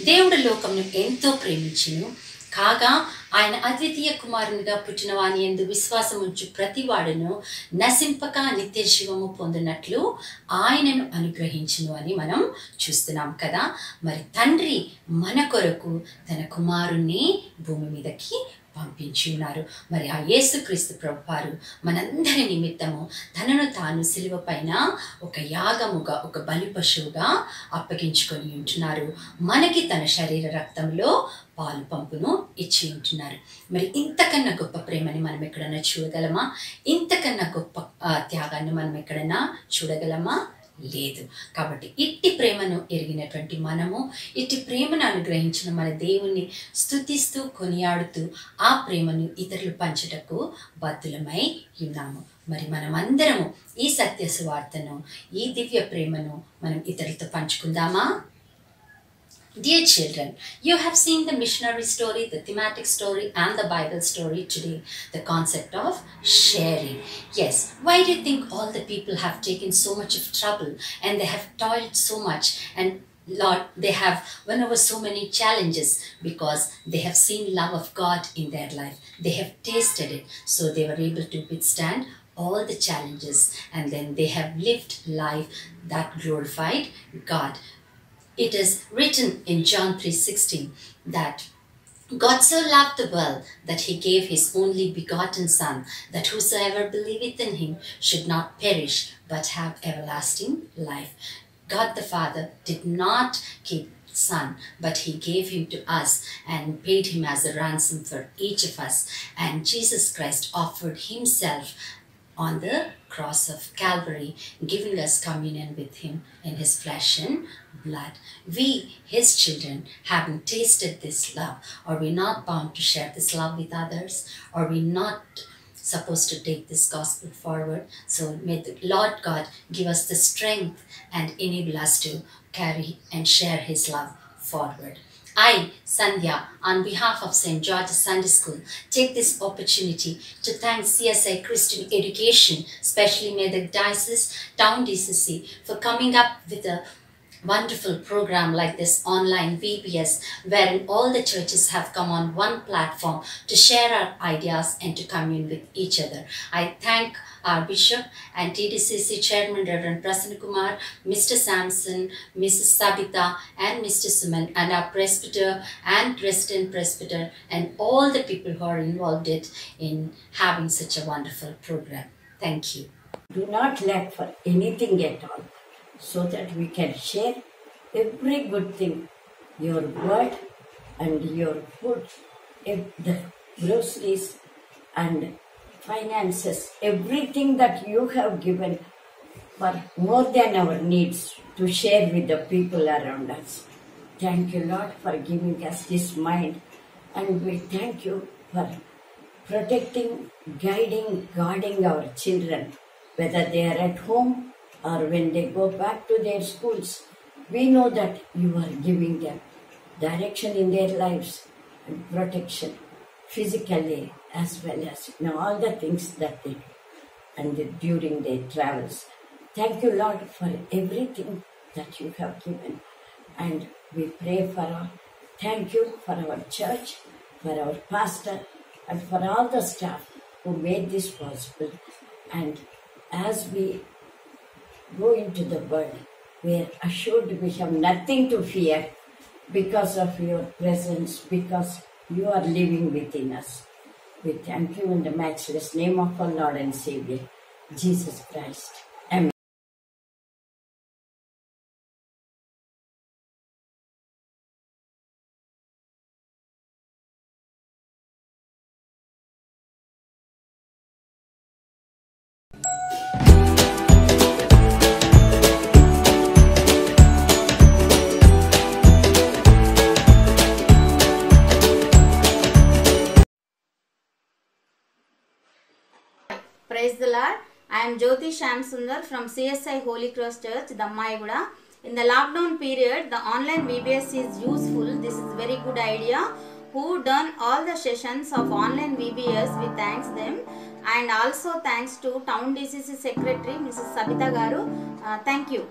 దేవుడు లోకమును ఎంతో ప్రేమించును కాగా ఆయన అద్వితీయ కుమారునిగా పుట్టిన వాని యందు విశ్వాసం ఉంచు ప్రతి వాడును నశింపక నిత్య జీవము పొందినట్లు ఆయనను అనుగ్రహించును అని మనం చూస్తున్నాం కదా. మరి తండ్రి మన కొరకు తన కుమారుణ్ణి భూమి మీదకి పంపించి ఉన్నారు. మరి ఆ యేసుక్రీస్తు ప్రభువారు మనందరి నిమిత్తము తనను తాను సిలువ పైన ఒక యాగముగా, ఒక బలి పశువుగా అప్పగించుకొని ఉంటున్నారు. మనకి తన శరీర రక్తంలో పాలు పంపును ఇచ్చి ఉంటున్నారు. మరి ఇంతకన్నా గొప్ప ప్రేమని మనం ఎక్కడన్నా చూడగలమా? ఇంతకన్నా గొప్ప త్యాగాన్ని మనం ఎక్కడన్నా చూడగలమా? లేదు. కాబట్టి ఇట్టి ప్రేమను ఎరిగినటువంటి మనము, ఇట్టి ప్రేమను అనుగ్రహించిన మన దేవుణ్ణి స్తుతిస్తూ కొనియాడుతూ ఆ ప్రేమను ఇతరులు పంచుటకు బద్ధులమై ఉన్నాము. మరి మనమందరము ఈ సత్య సువార్తను, ఈ దివ్య ప్రేమను మనం ఇతరులతో పంచుకుందామా? Dear children, you have seen the missionary story, the thematic story and the Bible story today, the concept of sharing. Yes, why do you think all the people have taken so much of trouble and they have toiled so much and Lord, they have won over so many challenges? Because they have seen love of God in their life. They have tasted it, so they were able to withstand all the challenges, and then they have lived life that glorified God. It is written in John 3:16 that God so loved the world that he gave his only begotten Son, that whosoever believeth in him should not perish but have everlasting life. God the Father did not keep Son, but he gave him to us and paid him as a ransom for each of us. And Jesus Christ offered himself on the cross of Calvary, giving us communion with him in his flesh and blood. We, his children, having tasted this love, are we not bound to share this love with others? Are we not supposed to take this gospel forward? So may the Lord God give us the strength and enable us to carry and share his love forward. I, Sandhya, on behalf of St. George's Sunday School, take this opportunity to thank CSI Christian Education, especially Medak Diocese, Town DCC, for coming up with a wonderful program like this online VBS, wherein all the churches have come on one platform to share our ideas and to commune with each other. I thank our Bishop and TDCC Chairman Reverend Prasanna Kumar, Mr. Samson, Mrs. Sabita and Mr. Suman, and our presbyter and resident presbyter and all the people who are involved in having such a wonderful program. Thank you. Do not lack for anything at all, so that we can share every good thing, your word and your food, the groceries and finances, everything that you have given for more than our needs to share with the people around us. Thank you, Lord, for giving us this mind, and we thank you for protecting, guiding, guarding our children, whether they are at home or when they go back to their schools. We know that you are giving them direction in their lives and protection physically as well as in all the things that they do and during their travels. Thank you, Lord, for everything that you have given, and we pray for all. Thank you for our church, for our pastor, and for all the staff who made this possible. And as we go into the world. We are assured we have nothing to fear because of your presence, because you are living within us. We thank you in the matchless name of our Lord and Savior, Jesus Christ. Amen. Praise the Lord. I am Jyoti Shamsundar from CSI Holy Cross Church, Dammaiguda. In the lockdown period, the online VBS is useful. This is very good idea. Who done all the sessions of online VBS, we thanks them. And also thanks to Town DCC Secretary, Mrs. Sabita Garu. Thank you.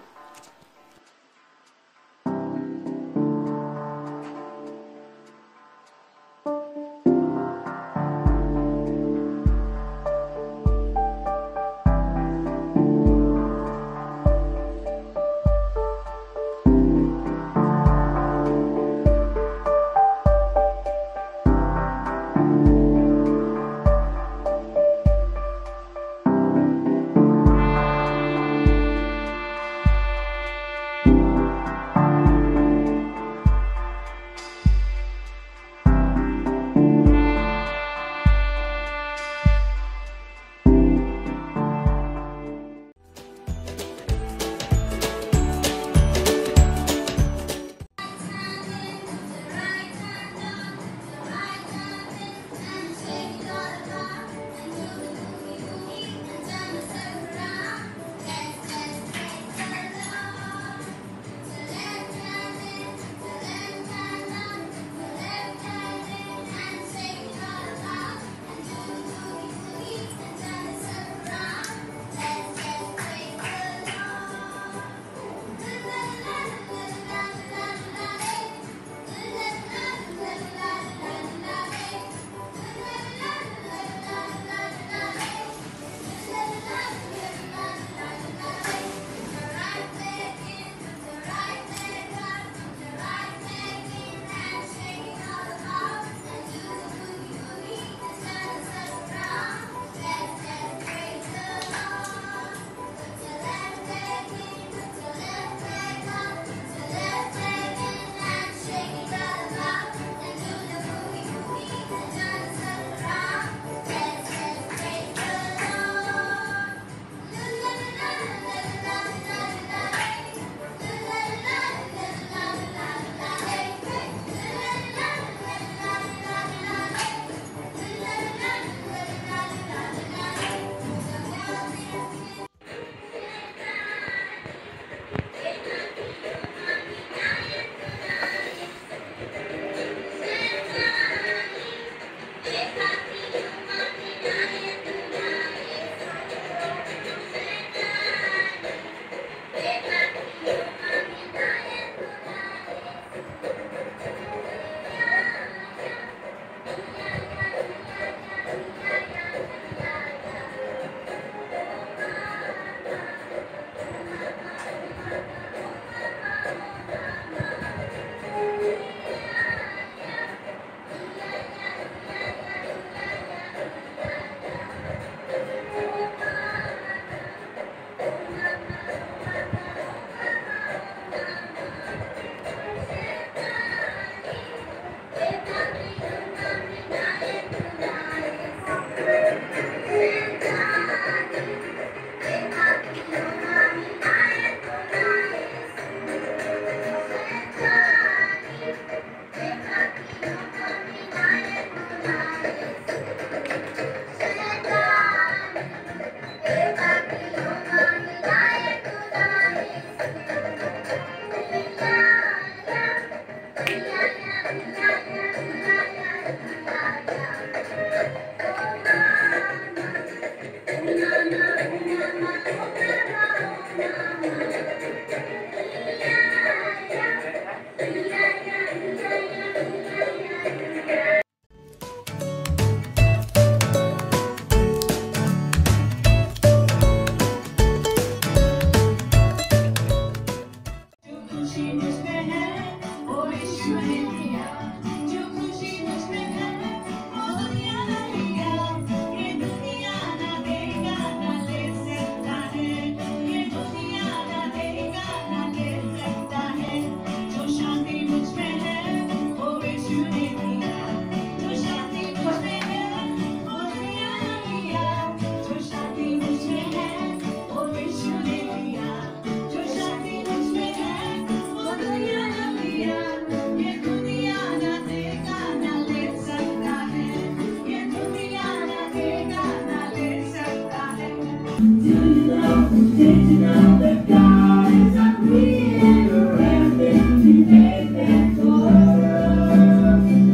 Did you know that God is a creator? Everything He made there for us.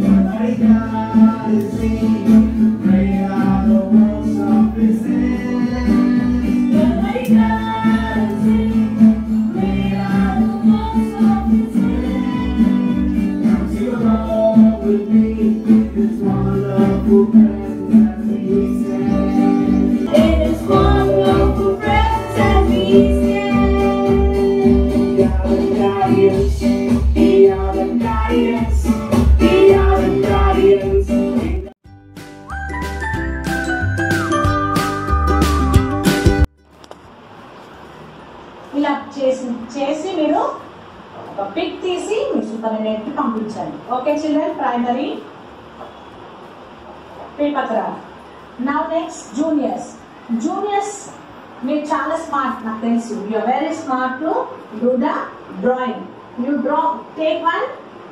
Almighty God is He, great are the works of His hands. Almighty God is He, great are the works of His hands. Come to the Lord with me, His wonderful presence as we stand. In His wonderful presence as we stand. Be our guidance, be our guidance, be our guidance. ఇలా చేసి మీరు ఒక pick తీసి మీ సూపరింటెండెంట్కి పంపించండి. Okay children, primary paper craft. Now next juniors. Juniors మీరు చాలా స్మార్ట్, నాకు తెలుసు. You are very smart to do the drawing. You draw, take one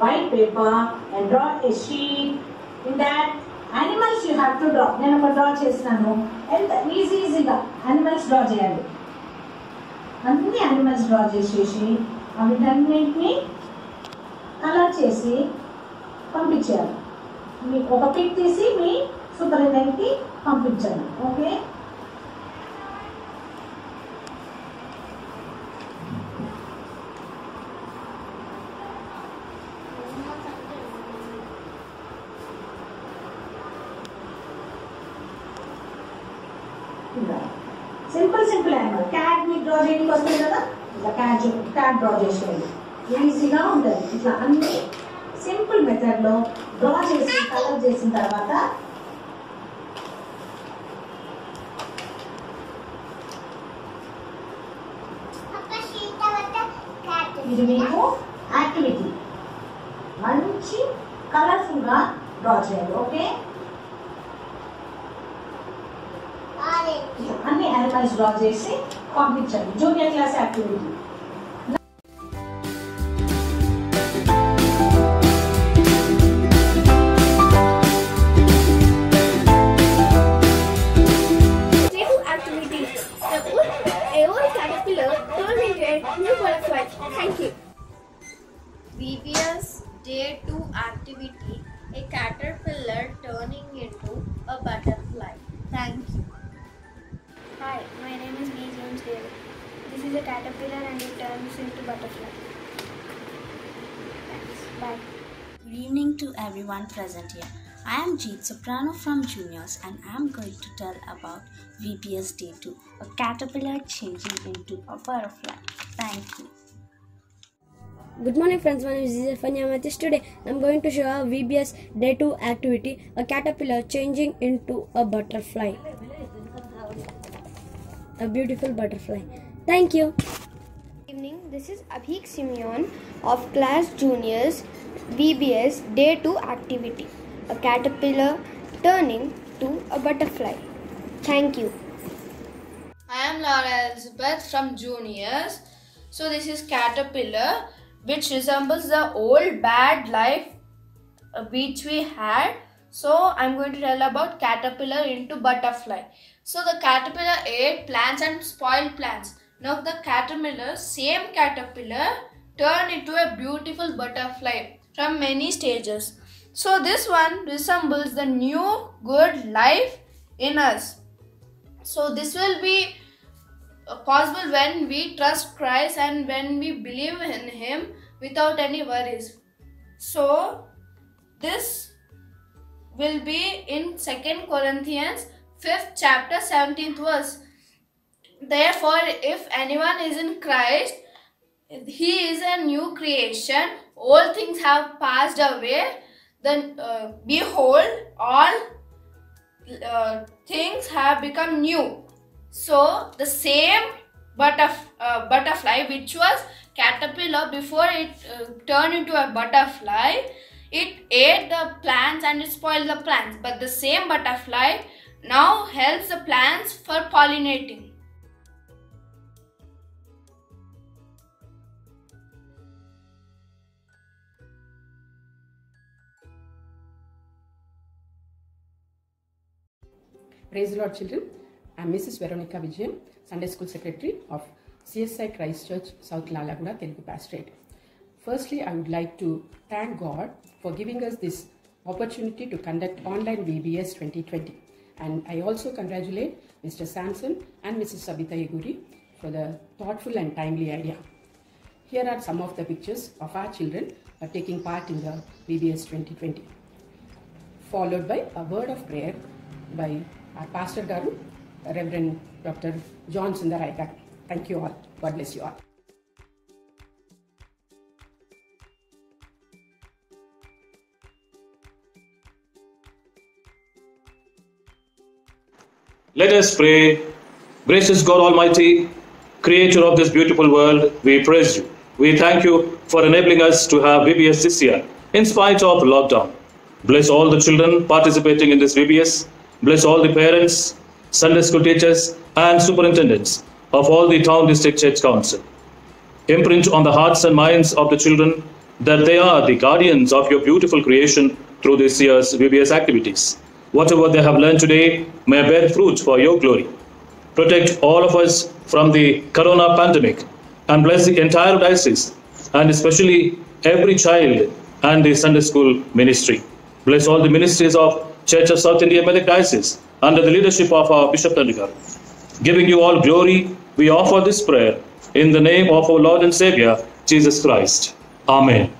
white paper and draw a sheet. In that animals you have to draw. నేను ఒక draw చేసినాను. ఎంత ఈజీగా animals draw చేయండి. అన్ని యానిమల్స్ డ్రా చేసేసి వీటన్నింటినీ కలర్ చేసి పంపించారు. మీ ఒక పిక్ తీసి మీ సూపరింటెండెంట్కి పంపించండి. Okay, simple animal. క్యాట్ మీకు డ్రా చేయడానికి వస్తుంది కదా, ఇట్లా క్యాట్ డ్రా చేసేయండి. ఈజీగా ఉంటుంది. ఇట్లా అన్ని సింపుల్ మెథడ్లో డ్రా చేసి కలర్ చేసిన తర్వాత ఇది మీకు యాక్టివిటీ. మంచి కలర్ఫుల్గా డ్రా చేయాలి. ఓకే, అన్ని యానిమల్స్ డ్రా చేసి పంపించండి. Junior class activity. VBS Day 2 activity, a caterpillar turning into a butterfly. Thank you. Hi, my name is B. James David. This is a caterpillar and it turns into butterfly. Thanks. Bye. Good evening to everyone present here. I am Jeet Soprano from Juniors and I am going to tell about VBS Day 2, a caterpillar changing into a butterfly. Thank you. Good morning friends, my name is Zefania Mathis. Today I am going to show a VBS Day 2 activity, a caterpillar changing into a butterfly. A beautiful butterfly. Thank you. Good evening, this is Abhik Simeon of class juniors VBS Day 2 activity, a caterpillar turning to a butterfly. Thank you. I am Laura Elizabeth from juniors. So this is caterpillar, which resembles the old bad life which we had. So I'm going to tell about caterpillar into butterfly. So the caterpillar ate plants and spoiled plants. Now the caterpillar, same caterpillar, turned into a beautiful butterfly from many stages. So this one resembles the new good life in us. So this will be possible when we trust Christ and when we believe in Him without any worries. So this will be in 2 Corinthians 5th chapter 17th verse. Therefore, if anyone is in Christ, he is a new creation. All things have passed away. Then behold, all things have become new. So the same butterfly, which was caterpillar before it turned into a butterfly, it ate the plants and it spoiled the plants. But the same butterfly now helps the plants for pollinating. Praise the Lord, children. I'm Mrs. Veronica Vijayan, Sunday School Secretary of CSI Christ Church, South Lalaguda, Telugu Pastorate. Firstly, I would like to thank God for giving us this opportunity to conduct online VBS 2020. And I also congratulate Mr. Samson and Mrs. Sabita Yeguri for the thoughtful and timely idea. Here are some of the pictures of our children taking part in the VBS 2020. Followed by a word of prayer by our Pastor Garu, Reverend Dr. John Sundarayaka. Thank you all. God bless you all. Let us pray. Gracious God Almighty, Creator of this beautiful world, we praise you. We thank you for enabling us to have VBS this year, in spite of lockdown. Bless all the children participating in this VBS. Bless all the parents, Sunday school teachers, and superintendents of all the town district church council. Imprint on the hearts and minds of the children that they are the guardians of your beautiful creation through this year's VBS activities. Whatever they have learned today may bear fruit for your glory. Protect all of us from the corona pandemic and bless the entire diocese and especially every child and the Sunday school ministry. Bless all the ministries of Church of South India Medak Diocese under the leadership of our Bishop Tandigar. Giving you all glory, we offer this prayer in the name of our Lord and Savior, Jesus Christ. Amen.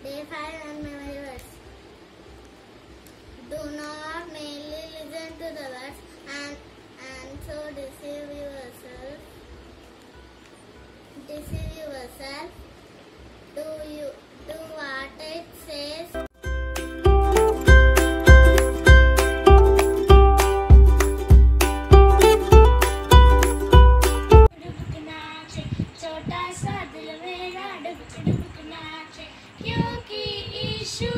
Day 5 and memory words. Do not merely listen to the words and so deceive yourself. Do what it says. छोटा सा दिल मेरा डुबक डुबक नाचे क्योंकि यीशु